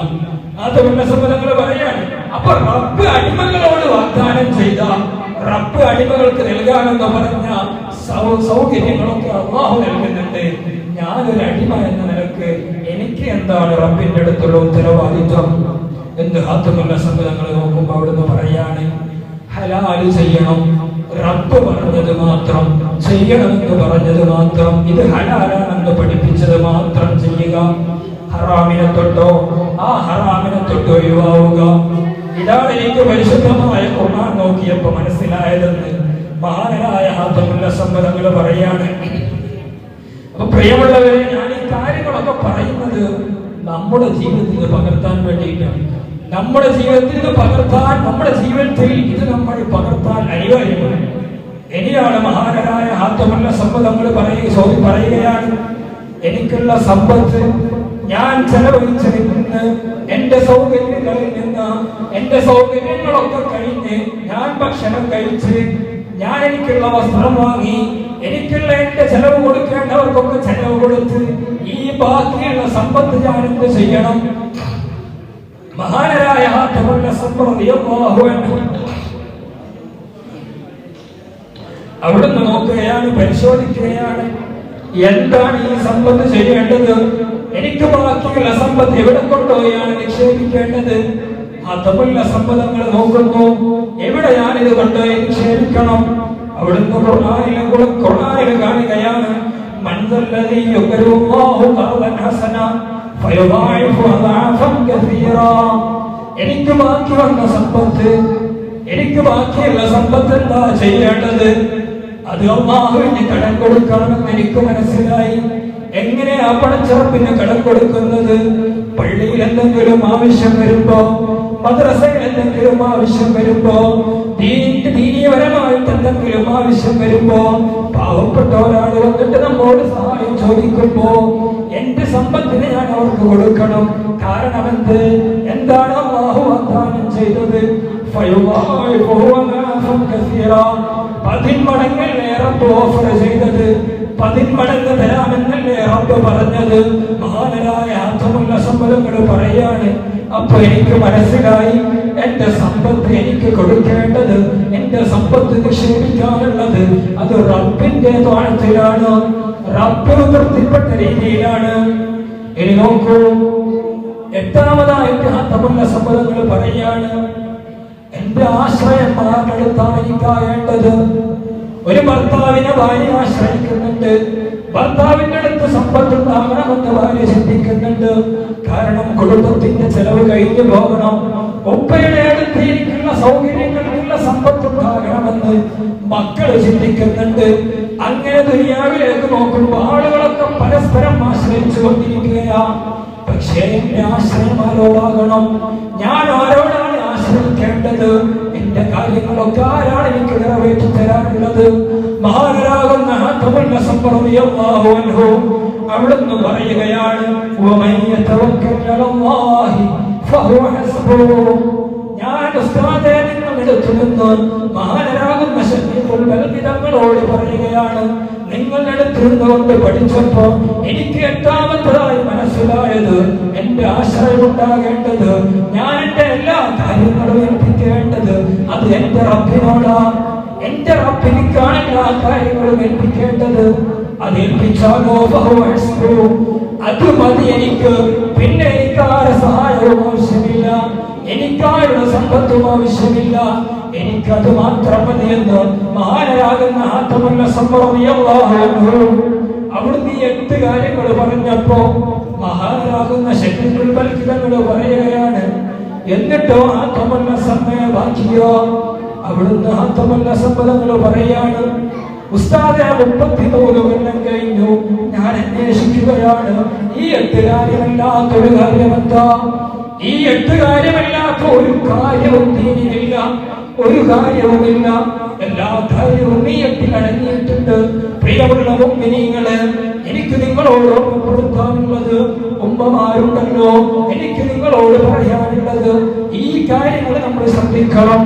അതുകൊണ്ട് സമ്പന്നങ്ങൾ പറയാണ്. അപ്പൊ റബ്ബ് അടിമകളോട് വാഗ്ദാനം ചെയ്ത, റബ്ബ് അടിമകൾക്ക് നൽകാമെന്ന് പറഞ്ഞ സൗകര്യങ്ങളൊക്കെ അല്ലാഹു നൽകുന്നുണ്ട്. ഞാനൊരു അടിമ എന്ന നിലക്ക് എനിക്ക് എന്താണ് റബ്ബിന്റെ അടുത്തുള്ള ഉത്തരവാദിത്വം എന്ന് ഹാത്തമുള്ള സമ്പന്നങ്ങൾ നോക്കുമ്പോ അവിടുന്ന് പറയാണ്, ഹലാല് ചെയ്യണം, റബ്ബ് പറഞ്ഞത് മാത്രം ചെയ്യണമെന്ന് പറഞ്ഞത് മാത്രം, ഇത് ഹലാലാണെന്ന് പഠിപ്പിച്ചത് മാത്രം ചെയ്യുക. ഹറാമിനെ തൊട്ടോ ആ ഹറാമിനെ തൊട്ടോ ഒഴിവാവുക. ഇതാണ് എനിക്ക് പരിശുദ്ധമായ ഖുർആൻ നോക്കിയപ്പോ മനസ്സിലായതെന്ന് മഹാനായ ഹാത്തമുല്ല സമ്പന്നങ്ങൾ പറയാണ്. അപ്പൊ പ്രിയമുള്ളവരെ, ഞാൻ ഈ കാര്യങ്ങളൊക്കെ പറയുന്നത് നമ്മുടെ ജീവിതത്തിൽ പകർത്താൻ വേണ്ടിയിട്ടാണ്. നമ്മുടെ ജീവിതത്തിൽ ഇത് പകർത്താൻ, നമ്മുടെ ജീവിതത്തിൽ ഇത് നമ്മൾ പകർത്താൻ അനിവാര്യമാണ്. ഇനിയാണ് മഹാനായ ഹാത്തമുല്ല സമ്പന്നങ്ങൾ പറയുകയാണ്, എനിക്കുള്ള സമ്പത്ത് ഞാൻ ചെലവഴിച്ചതിൽ നിന്ന്, എന്റെ സൗകര്യങ്ങളിൽ നിന്ന്, എന്റെ സൗകര്യങ്ങളൊക്കെ കഴിഞ്ഞ് ഞാൻ ഭക്ഷണം കഴിച്ച്, ഞാൻ എനിക്കുള്ള വസ്ത്രം വാങ്ങി, എനിക്കുള്ള എന്റെ ചെലവ് കൊടുക്കേണ്ടവർക്കൊക്കെ ചെലവ് കൊടുത്ത്, ഈ ബാക്കിയുള്ള സമ്പത്ത് ഞാൻ എന്ത് ചെയ്യണം? മഹാനരായ അവിടുന്ന് നോക്കുകയാണ്, പരിശോധിക്കുകയാണ്, എന്താണ് ഈ സമ്പത്ത് ചെയ്യേണ്ടത്? എനിക്ക് ബാക്കിയുള്ള സമ്പത്ത് എവിടെ കൊണ്ടുപോയാണ് നിക്ഷേപിക്കേണ്ടത്? അതുപോലെ സമ്പന്നങ്ങൾ നോക്കുന്നു, എവിടെയാണ് ഇത് കൊണ്ടുപോയി നിക്ഷേപിക്കണം? അവിടുന്ന് ഖുർആനിൽ കാണുകയാണ്, മൻദല്ലദീ യുഖ്രിദുല്ലാഹു ഖർദൻ ഹസന ഫയദാഇഫു അദാഫൻ കസീറാ. എനിക്ക് ബാക്കി വന്ന സമ്പത്ത്, എനിക്ക് ബാക്കിയുള്ള സമ്പത്ത് എന്താ ചെയ്യേണ്ടത്? അത് അല്ലാഹുവിന് കടം കൊടുക്കണമെന്ന് എനിക്ക് മനസ്സിലായി. എങ്ങനെയാ പടച്ചറപ്പിന് കടം കൊടുക്കുന്നത്? പള്ളിയിൽ എന്തെങ്കിലും ആവശ്യം വരുമ്പോ, മദ്രസയിൽ എന്തെങ്കിലും ആവശ്യം വരുമ്പോ, ദീനീയപരമായിട്ട് എന്തെങ്കിലും ആവശ്യം വരുമ്പോ, പാവപ്പെട്ട ഒരാൾ വന്നിട്ട് നമ്മോട് സഹായം ചോദിക്കുമ്പോ എന്റെ സമ്പത്തിനെ ഞാൻ അവർക്ക് കൊടുക്കണം. കാരണം എന്താണ് അല്ലാഹു വാഗ്ദാനം ചെയ്തത്? 10 മടങ്ങിലേറെ ഓഫർ ചെയ്തത്, 10 മടങ്ങ് തരാമെന്നല്ലേ റബ്ബ് പറഞ്ഞത്? മഹാനരായ ഹാത്തമുല്ല സമ്പന്നങ്ങൾ പറയാണ്, അപ്പൊ എനിക്ക് മനസ്സിലായി, എന്റെ സമ്പത്ത് എനിക്ക് കൊടുക്കേണ്ടത്, എന്റെ സമ്പത്ത് നിക്ഷേപിക്കാനുള്ളത് അത് റബ്ബിന്റെ ത്വാഅത്തിലാണ്, റബ്ബിന് തൃപ്തിപ്പെട്ട രീതിയിലാണ്. ഇനി നോക്കൂ, 8ാമതായിട്ട് ഹാത്തമുല്ല സമ്പന്നങ്ങൾ പറയാണ്, എന്റെ ആശ്രയം ആരുടെടുത്താണ് എനിക്കാകേണ്ടത്? ഒരു ഭർത്താവിനെ ഭാര്യ ആശ്രയിക്കുന്നുണ്ട്, ഭർത്താവിന്റെ അടുത്ത് സമ്പത്തുണ്ടാകണമെന്ന് ഭാര്യ ചിന്തിക്കുന്നുണ്ട്. കാരണം കുടുംബത്തിന്റെ ചെലവ് കഴിഞ്ഞു പോകണം. ഉപ്പയുടെ അടുത്ത് എനിക്കുള്ള സൗകര്യങ്ങൾക്കുള്ള സമ്പത്തുണ്ടാകണമെന്ന് മക്കൾ ചിന്തിക്കുന്നുണ്ട്. അങ്ങനെ ദുനിയാവിലേക്ക് നോക്കുമ്പോൾ ആളുകളൊക്കെ പരസ്പരം ആശ്രയിച്ചു കൊണ്ടിരിക്കുകയാണ്. പക്ഷേ എന്റെ ആശ്രയം ആരോടാകണം? ഞാൻ ആരോടാണ് ആശ്രയിക്കേണ്ടത്? എന്റെ കാര്യങ്ങളൊക്കെ ആരാണ് എനിക്ക് നിറവേറ്റി തരാനുള്ളത്? മഹാനരാകുന്ന ഹാത്തമുല്ല റളിയല്ലാഹു അൻഹു അവിടുന്ന് പറയുകയാണ്, വമൻ യതവക്കൽ അലല്ലാഹി ഫഹുവ ഹസ്ബുഹു. ഞാൻ ഉസ്താദേ നിങ്ങളുടെ അടുത്ത് നിന്ന് മഹാനരാകുന്ന ശരീഫുൽ ബൽഖി തങ്ങളോട് പറയുകയാണ്, നിങ്ങളുടെ അടുത്ത് നിന്നുകൊണ്ട് പഠിച്ചപ്പോ എനിക്ക് 8ാമതായി മനസ്സിലായത്, എന്റെ ആശ്രയം ഉണ്ടാകേണ്ടത്, ഞാൻ എന്റെ എല്ലാ കാര്യങ്ങളും ഏൽപ്പിക്കേണ്ടത് അത് എന്റെ റബ്ബിനോടാണ്. എന്റെ റബ്ബിനിക്കാണ് എല്ലാ കാര്യങ്ങളും ഏൽപ്പിക്കേണ്ടത്. അത് ഏൽപ്പിച്ചാലോ അത് മതി എനിക്ക്. പിന്നെ എനിക്കാരുടെ സഹായവും ആവശ്യമില്ല, എനിക്കാരുടെ സമ്പത്തും ആവശ്യമില്ല, എനിക്കത് മാത്രം മതിയെന്ന് മഹാനരാകുന്ന ഹാത്തമുല്ല റളിയല്ലാഹു അൻഹു അവിടുന്ന് 8 കാര്യങ്ങൾ പറഞ്ഞപ്പോ മഹാനരാകുന്ന ശരീഫുൽ ബൽഖി തങ്ങൾ പറയുകയാണ്, എന്നിട്ടോ ഹാത്തമുല്ല ബാക്കിയോ? അവിടുന്ന് ഹാത്തമുല്ല സമ്പന്നങ്ങൾ പറയാണ്, ഉസ്താദെ 33 കൊല്ലം കഴിഞ്ഞു, ഞാൻ അന്വേഷിക്കുകയാണ്, ഈ 8 കാര്യമല്ലാത്തൊരു കാര്യമെന്താ? ഈ 8 കാര്യമല്ലാത്ത ഒരു കാര്യവും ദീനിലില്ല. ഒരു കാര്യവുമില്ല. എല്ലാ കാര്യവും നീയത്തിൽ അടങ്ങിയിട്ടുണ്ട്. പ്രിയമുള്ള മുഅ്മിനീങ്ങളെ, എനിക്ക് നിങ്ങളോട് ഓർമ്മപ്പെടുത്താനുള്ളത്, ഉമ്മമാരുണ്ടല്ലോ, എനിക്ക് നിങ്ങളോട് പറയാനുള്ളത്, ഈ കാര്യങ്ങൾ നമ്മൾ ശ്രദ്ധിക്കണം.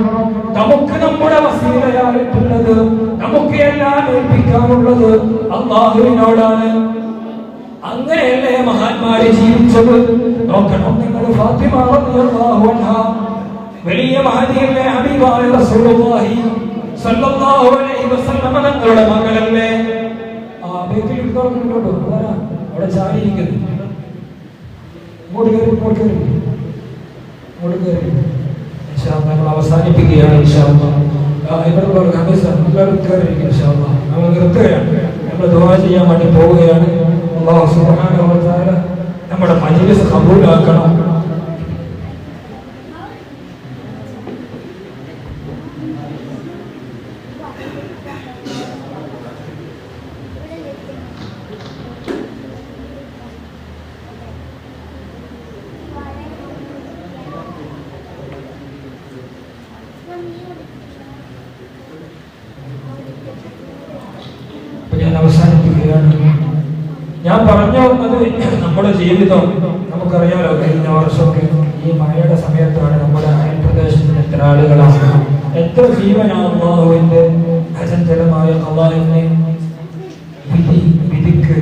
നമുക്ക് നമ്മുടെ വസീലയായിട്ടുള്ളത്, നമുക്ക് എല്ലാം ഏൽപ്പിക്കാനുള്ളത് അല്ലാഹുവിനോടാണ്. അങ്ങനെയല്ലേ മഹാന്മാരെ ജീവിച്ചത്? നോക്കണം നിങ്ങൾ. ഫാത്തിമ റളിയല്ലാഹു അൻഹാ വലിയ മഹദിയല്ലേ, ഹബീബായ റസൂലുള്ളാഹി സ്വല്ലല്ലാഹു അലൈഹി വസല്ലം തങ്ങളുടെ മകളല്ലേ. ആ ബേക്കിൽ ഇട്ടോട്ടോ വരാ, അവിടെ ചാടിയിരിക്കുന്നു. ഇങ്ങോട്ട് കയറി ഇൻഷാ അല്ലാഹ് നമ്മൾ അവസാനിപ്പിക്കുകയാണ്. ഇൻഷാ അല്ലാഹ് ഇവരുടെ ഹദീസ് എല്ലാവരും കയറിയിരിക്കും. ഇൻഷാ അല്ലാഹ് നമ്മൾ നിർത്തുകയാണ്. നമ്മൾ ദുആ ചെയ്യാൻ വേണ്ടി പോവുകയാണ്. അല്ലാഹു സുബ്ഹാനഹു വ തആല നമ്മുടെ മജ്ലിസ് ഖബൂലാക്കണം. ഞാൻ അവസാനിപ്പിക്കുകയാണ്. ഞാൻ പറഞ്ഞു വന്നത്, നമ്മുടെ ജീവിതം നമുക്കറിയാലോ. കഴിഞ്ഞ വർഷമൊക്കെ ഈ മഴയുടെ സമയത്താണ് നമ്മുടെ അയൽപ്രദേശത്തിന് എത്ര ആളുകളാണ്, എത്ര ജീവനാണ് അല്ലാഹുവിന്റെ അചഞ്ചലമായ അല്ലാഹുവിന്റെ വിധിക്ക്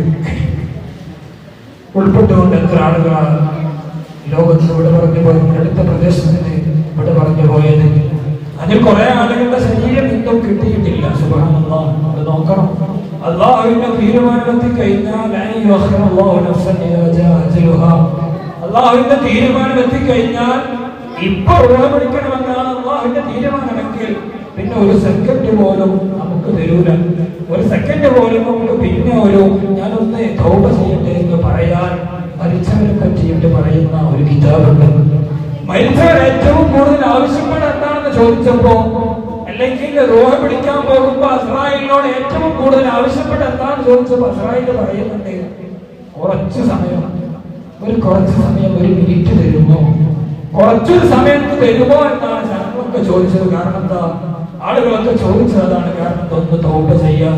ഉൾപ്പെട്ടുകൊണ്ട് എത്ര ആളുകളാണ് ലോകത്ത് ഇവിടെ പറഞ്ഞു പോയത്, അടുത്ത പ്രദേശത്തിന് ഇവിടെ പറഞ്ഞു പോയത്. അതിൽ കുറെ ആളുകളുടെ ശരീരം ഇന്നും കിട്ടിയിട്ടില്ല. സുബ്ഹാനല്ലാഹ്, അത് നോക്കണം. അല്ലാഹുവിന്റെ തീരുമാനമെത്തി കഴിഞ്ഞാൽ അല്ലാഹുവിന്റെ തീരുമാനമെത്തി കഴിഞ്ഞാൽ ഇപ്പൊ ഓർമ്മപ്പെടുക്കണമെന്നാണ് അല്ലാഹുവിന്റെ തീരുമാനമെങ്കിൽ പിന്നെ ഒരു സെക്കൻഡ് പോലും നമുക്ക് തരൂല. ഒരു സെക്കൻഡ് പോലും നമുക്ക് പിന്നെ ഞാനൊന്ന് തൗബ ചെയ്യട്ടെ എന്ന് പറയാൻ മരിച്ചവരെ പറ്റിയിട്ട് പറയുന്ന ഒരു കിതാബുണ്ട്. മരിച്ചവർ ഏറ്റവും കൂടുതൽ ആവശ്യപ്പെടാൻ എന്താണെന്ന് ചോദിച്ചപ്പോ, അല്ലെങ്കിൽ റൂഹ് പിടിക്കാൻ പോകുമ്പോ അസ്രായേലിനോട് ഏറ്റവും കൂടുതൽ ആവശ്യപ്പെട്ട് എന്താണെന്ന് ചോദിച്ചപ്പോ അസ്രായേൽ പറയുന്നുണ്ട്, കുറച്ച് സമയം, ഒരു മിനിറ്റ് തരുമോ, കുറച്ചൊരു സമയത്ത് തരുമോ എന്നാണ് ജനങ്ങളൊക്കെ ചോദിച്ചത്. കാരണം എന്താ? ആളുകളൊക്കെ ചോദിച്ചതാണ്. കാരണം ഒന്ന് തൗബ ചെയ്യാൻ.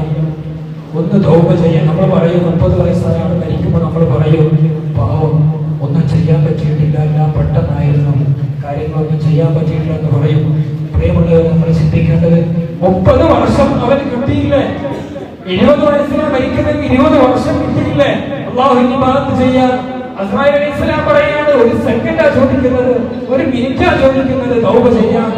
നമ്മൾ പറയും 30 വയസ്സായ ആൾ മരിക്കുമ്പോൾ നമ്മൾ പറയും, പാവം ഒന്നും ചെയ്യാൻ പറ്റിയിട്ടില്ല, എല്ലാം പെട്ടെന്നായിരുന്നു, കാര്യങ്ങളൊന്നും ചെയ്യാൻ പറ്റിയിട്ടില്ല എന്ന് പറയും. പ്രിയമുള്ളവർ, നമ്മൾ ചിന്തിക്കേണ്ടത് 30 വർഷം അവന് കിട്ടിയില്ലേ? 20 വയസ്സിലാണ് മരിക്കുന്നെങ്കിൽ 20 വർഷം കിട്ടിയില്ലേ അല്ലാഹുവിന്റെ ഇബാദത്ത് ചെയ്യാൻ? അസ്രായേൽ അലൈഹിസ്സലാം പറയാണ്, ഒരു സെക്കൻഡാ ചോദിക്കുന്നത്, ഒരു മിനിറ്റാ ചോദിക്കുന്നത് തൗബ ചെയ്യാൻ.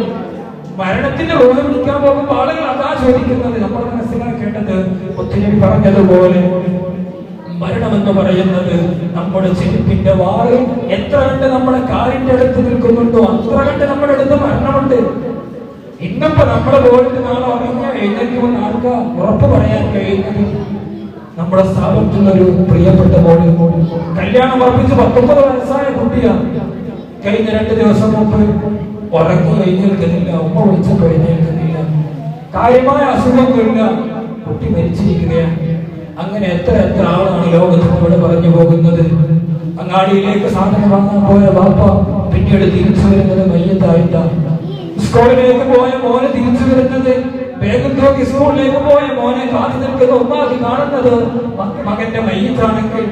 മരണത്തിന്റെ റൂഹ് പിടിക്കാൻ പോകുമ്പോൾ ആളുകൾ അതാ ചോദിക്കുന്നത്. നമ്മൾ മനസ്സിലാക്കേണ്ടത്, മുത്തുനബി പറഞ്ഞതുപോലെ മരണമെന്ന് പറയുന്നത് നമ്മുടെ ചെരുപ്പിന്റെ വാറ് എത്ര കണ്ട് നമ്മുടെ കാലിന്റെ അടുത്ത് നിൽക്കുന്നുണ്ടോ അത്ര കണ്ട് നമ്മുടെ അടുത്ത് മരണമുണ്ട്. ഇന്നിപ്പോ നമ്മുടെ പോയിട്ട് നാളെ ഉറങ്ങിയ എഴുന്നേൽക്കുമെന്ന് ആർക്കാ ഉറപ്പ് പറയാൻ കഴിയുന്നത്? നമ്മുടെ സ്ഥാപനത്തിലുള്ള ഒരു പ്രിയപ്പെട്ട മോളിൽ കല്യാണം ഉറപ്പിച്ച് 19 വയസ്സായ കുട്ടിയാണ്. കഴിഞ്ഞ 2 ദിവസം മുമ്പ് ഉറങ്ങി എഴുന്നേൽക്കുന്നില്ല, ഉമ്മ വിളിച്ചപ്പോ എഴുന്നേൽക്കുന്നില്ല, കാര്യമായ അസുഖങ്ങളില്ല, കുട്ടി മരിച്ചിരിക്കുകയാണ്. അങ്ങനെ എത്ര ആളാണ് ലോകത്തിനോട് പറഞ്ഞു പോകുന്നത്. അങ്ങാടിയിലേക്ക് സാധനം വാങ്ങാൻ പോയ ബാപ്പ പിന്നീട് തിരിച്ചു വരുന്നത് മയ്യത്തായിട്ടാണ്. സ്കൂളിലേക്ക് പോയ മോനെ തിരിച്ചു വരുന്നത്, വേഗം നോക്കി സ്കൂളിലേക്ക് പോയ മോനെ കാത്തു നിൽക്കുന്ന ഒന്നാക്കി കാണുന്നത് മകന്റെ മയ്യത്താണെങ്കിൽ,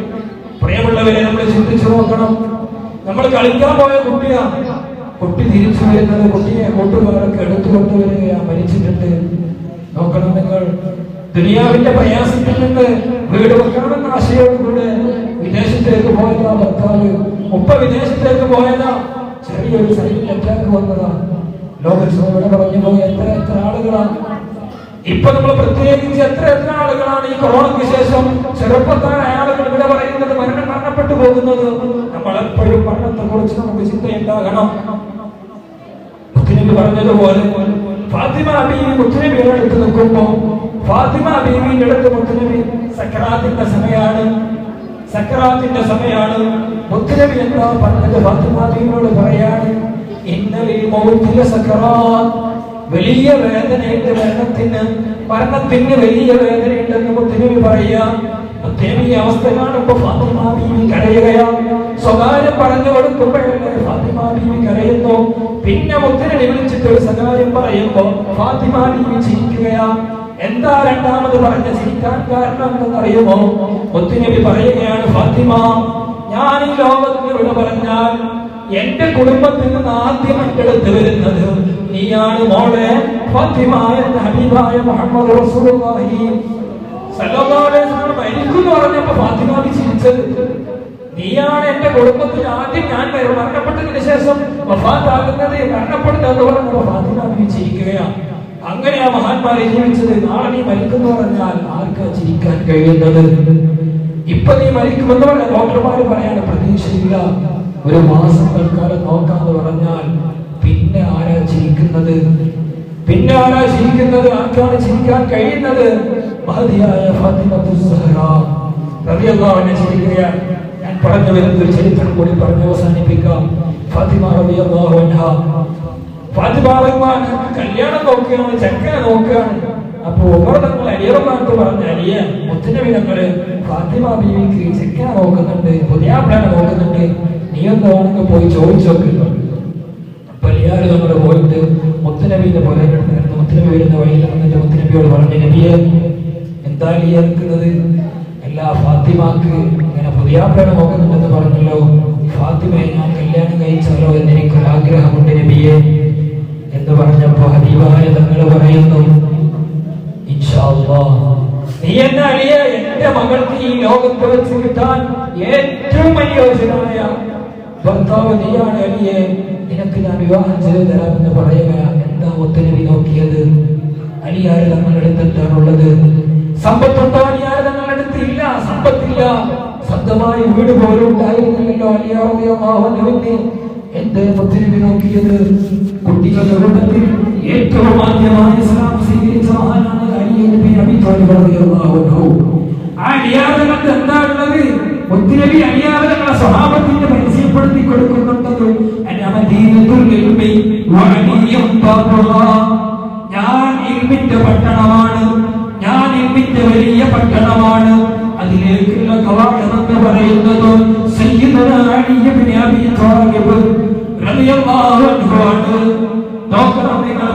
പ്രിയമുള്ളവരെ നമ്മൾ ചിന്തിച്ചു നോക്കണം. നമ്മൾ കളിക്കാൻ പോയ കുട്ടിയാണ്, കുട്ടി തിരിച്ചു വരുന്നത് കുട്ടിയെ കൂട്ടുകാരൊക്കെ എടുത്തു കൊണ്ടുവരികയാണ്, മരിച്ചിട്ടുണ്ട്. നോക്കണം നിങ്ങൾ. ദുനിയാവിന്റെ പ്രയാസത്തിൽ നിന്ന് വീട് വെക്കണമെന്ന ആശയോടുകൂടെ വിദേശത്തേക്ക് പോയതാ ഭർത്താവ്, വിദേശത്തേക്ക് പോയതാ, ചെറിയൊരു സൈഡിൽ അറ്റാക്ക് വന്നതാ. ലോകത്തോടെ പറഞ്ഞു പോയ എത്ര ആളുകളാണ്. ഇപ്പൊ നമ്മൾ പ്രത്യേകിച്ച് എത്ര ആളുകളാണ് ഈ കൊറോണയ്ക്ക് ശേഷം ചെറുപ്പക്കാരായ ആളുകൾ ഇവിടെ പറയുന്നത്, മരണപ്പെട്ടു പോകുന്നത്. നമ്മൾ എപ്പോഴും മരണത്തെ കുറിച്ച് നമുക്ക് ചിന്തയുണ്ടാകണം. മുത്തുനബി പറഞ്ഞതുപോലെ ഫാത്തിമ ബീവി മുത്തുനബിയുടെ അടുത്ത് നിൽക്കുമ്പോ, ഫാത്തിമ ബീവിയുടെ അടുത്ത് മുത്തുനബി സക്കറാത്തിന്റെ സമയമാണ്. മുത്തുനബി എന്താ പറഞ്ഞത്? ഫാത്തിമ ബീവിയോട് പറയാണ്, ഇന്നലിൽ മൗതില സക്കറാത്ത്, വലിയ വേദനയുണ്ട് മരണത്തിന് വലിയ വേദനയുണ്ടെന്ന് മുത്തുനബി പറയാ. മുത്തുനബി അവസ്ഥ കാണുമ്പോ ഫാത്തിമ ബീവി കരയുകയാണ്. സ്വകാര്യം പറഞ്ഞു കൊടുക്കുമ്പോഴല്ലേ ഫാത്തിമ ബീവി കരയുന്നു. പിന്നെ മുത്തുനബി വിളിച്ചിട്ട് ഒരു സ്വകാര്യം പറയുമ്പോ ഫാത്തിമ ബീവി ചിരിക്കുകയാ. എന്താ രണ്ടാമത് പറഞ്ഞ ചിരിക്കാൻ കാരണം എന്തെന്നറിയുമോ? മുത്തുനബി പറയുകയാണ്, ഫാത്തിമ, ഞാൻ ഈ ലോകത്തിന് വിട പറഞ്ഞാൽ എന്റെ കുടുംബത്തിൽ നിന്ന് ആദ്യം എന്റെ അടുത്ത് വരുന്നത് നീയാണ് മോളെ ഫാത്തിമ എന്ന ഹബീബായ മുഹമ്മദ് റസൂലുള്ളാഹി സ്വല്ലല്ലാഹു അലൈഹി വസല്ലം മരിക്കുന്നു പറഞ്ഞപ്പോ ഫാത്തിമ ചിരിച്ചത്. നീയാണ് എന്റെ കുടുംബത്തിൽ ആദ്യം ഞാൻ മരണപ്പെട്ടതിന് ശേഷം വഫാത്താകുന്നത്, മരണപ്പെടുന്നത് പറഞ്ഞപ്പോ ഫാത്തിമ ചിരിക്കുകയാണ്. അങ്ങനെയാ മഹാന്മാരെ ജീവിച്ചത്. നാളെ നീ മരിക്കുന്നു പറഞ്ഞാൽ ആർക്കാ ചിരിക്കാൻ കഴിയുന്നത്? ഇപ്പൊ നീ മരിക്കുമെന്ന് പറഞ്ഞ ഡോക്ടർമാര് പറയാണ് പ്രതീക്ഷയില്ല, ഒരു മാസം തൽക്കാലം നോക്കാന്ന് പറഞ്ഞാൽ പിന്നെ ആരാ ചിരിക്കുന്നത്? പിന്നെ ആരാ ചിരിക്കുന്നത്? ആർക്കാണ് ചിരിക്കാൻ കഴിയുന്നത്? മഹദിയായ ഫാത്തിമത്തുസ് സഹറ റളിയല്ലാഹു അൻഹ ചിരിക്കുകയാണ്. ഞാൻ പറഞ്ഞു വരുന്ന ഒരു ചരിത്രം കൂടി പറഞ്ഞ് അവസാനിപ്പിക്കാം. ഫാത്തിമ റളിയല്ലാഹു അൻഹ കല്യാണം നോക്കുകയാണ്, ചെക്കനെ നോക്കുകയാണ്. അപ്പൊ ഉമർ തങ്ങൾ അലിയറന്നാട്ട് പറഞ്ഞ അലിയ മുത്തുനബി തങ്ങള് ഫാത്തിമ ബീവിക്ക് ചെക്കനെ നോക്കുന്നുണ്ട്, പുതിയാപ്ലാനെ നോക്കുന്നുണ്ട്, നീ ഒന്ന് വേണമെങ്കിൽ പോയി ചോദിച്ചോക്കുന്നു. അപ്പൊ അലിയാര് നമ്മള് പോയിട്ട് മുത്തുനബീന്റെ പോലെ മുത്തുനബി വരുന്ന വഴിയിൽ വന്നിട്ട് മുത്തുനബിയോട് പറഞ്ഞു, നബിയെ എന്താ അലിയ നിൽക്കുന്നത്? എല്ലാ ഫാത്തിമാക്ക് ഇങ്ങനെ പുതിയാപ്ലാനെ നോക്കുന്നുണ്ടെന്ന് പറഞ്ഞല്ലോ, ഫാത്തിമയെ ഞാൻ കല്യാണം കഴിച്ചാലോ എന്നെനിക്കൊരു ആഗ്രഹമുണ്ട് നബിയെ എന്ന് പറഞ്ഞപ്പോ ഹബീബായ തങ്ങൾ പറയുന്നു, ഇൻഷാ അല്ലാഹ് നീ എന്നെ അലിയ എന്റെ മകൾക്ക് ഈ ലോകത്ത് വെച്ച് കിട്ടാൻ ഏറ്റവും അനുയോജ്യനായ ഭർത്താവ് നീയാണ് അലിയെ, നിനക്ക് ഞാൻ വിവാഹം ചെയ്തു തരാമെന്ന് പറയുകയാണ്. എന്താ മുത്തുനബി നോക്കിയത്? അലിയാര് തങ്ങളുടെ അടുത്ത് എന്താണുള്ളത്? സമ്പത്തുണ്ടോ? അലിയാര് തങ്ങളുടെ അടുത്ത് ഇല്ല, സമ്പത്തില്ല, സ്വന്തമായി വീട് പോലും ഉണ്ടായിരുന്നില്ലല്ലോ അലിയാവുന്ന. എന്റെ മുത്തുനബി നോക്കിയത് കുട്ടികളുടെ കൂട്ടത്തിൽ ഏറ്റവും ആദ്യമായി ഇസ്ലാം സ്വീകരിച്ച മഹാനാണ് അലി ഇബ്നു അബീ ത്വാലിബ് റളിയല്ലാഹു അൻഹു. ആ അലിയാറുകൾക്ക് എന്താ ഉള്ളത്? മുത്തുനബി അലിയാറുകളെ സ്വഹാബത്തിന്റെ പരിചയപ്പെടുത്തി കൊടുക്കുന്നുണ്ടത്. ഞാൻ ഇൽമിന്റെ പട്ടണമാണ്, ഞാൻ ഇൽമിന്റെ വലിയ പട്ടണമാണ്. അതിലേക്കുള്ള കവാടം എന്ന് പറയുന്നത് സയ്യിദുനാ അലി ഇബ്നു അബീ ത്വാലിബ് റളിയല്ലാഹു അൻഹു ആണ്. നോക്കണം നിങ്ങൾ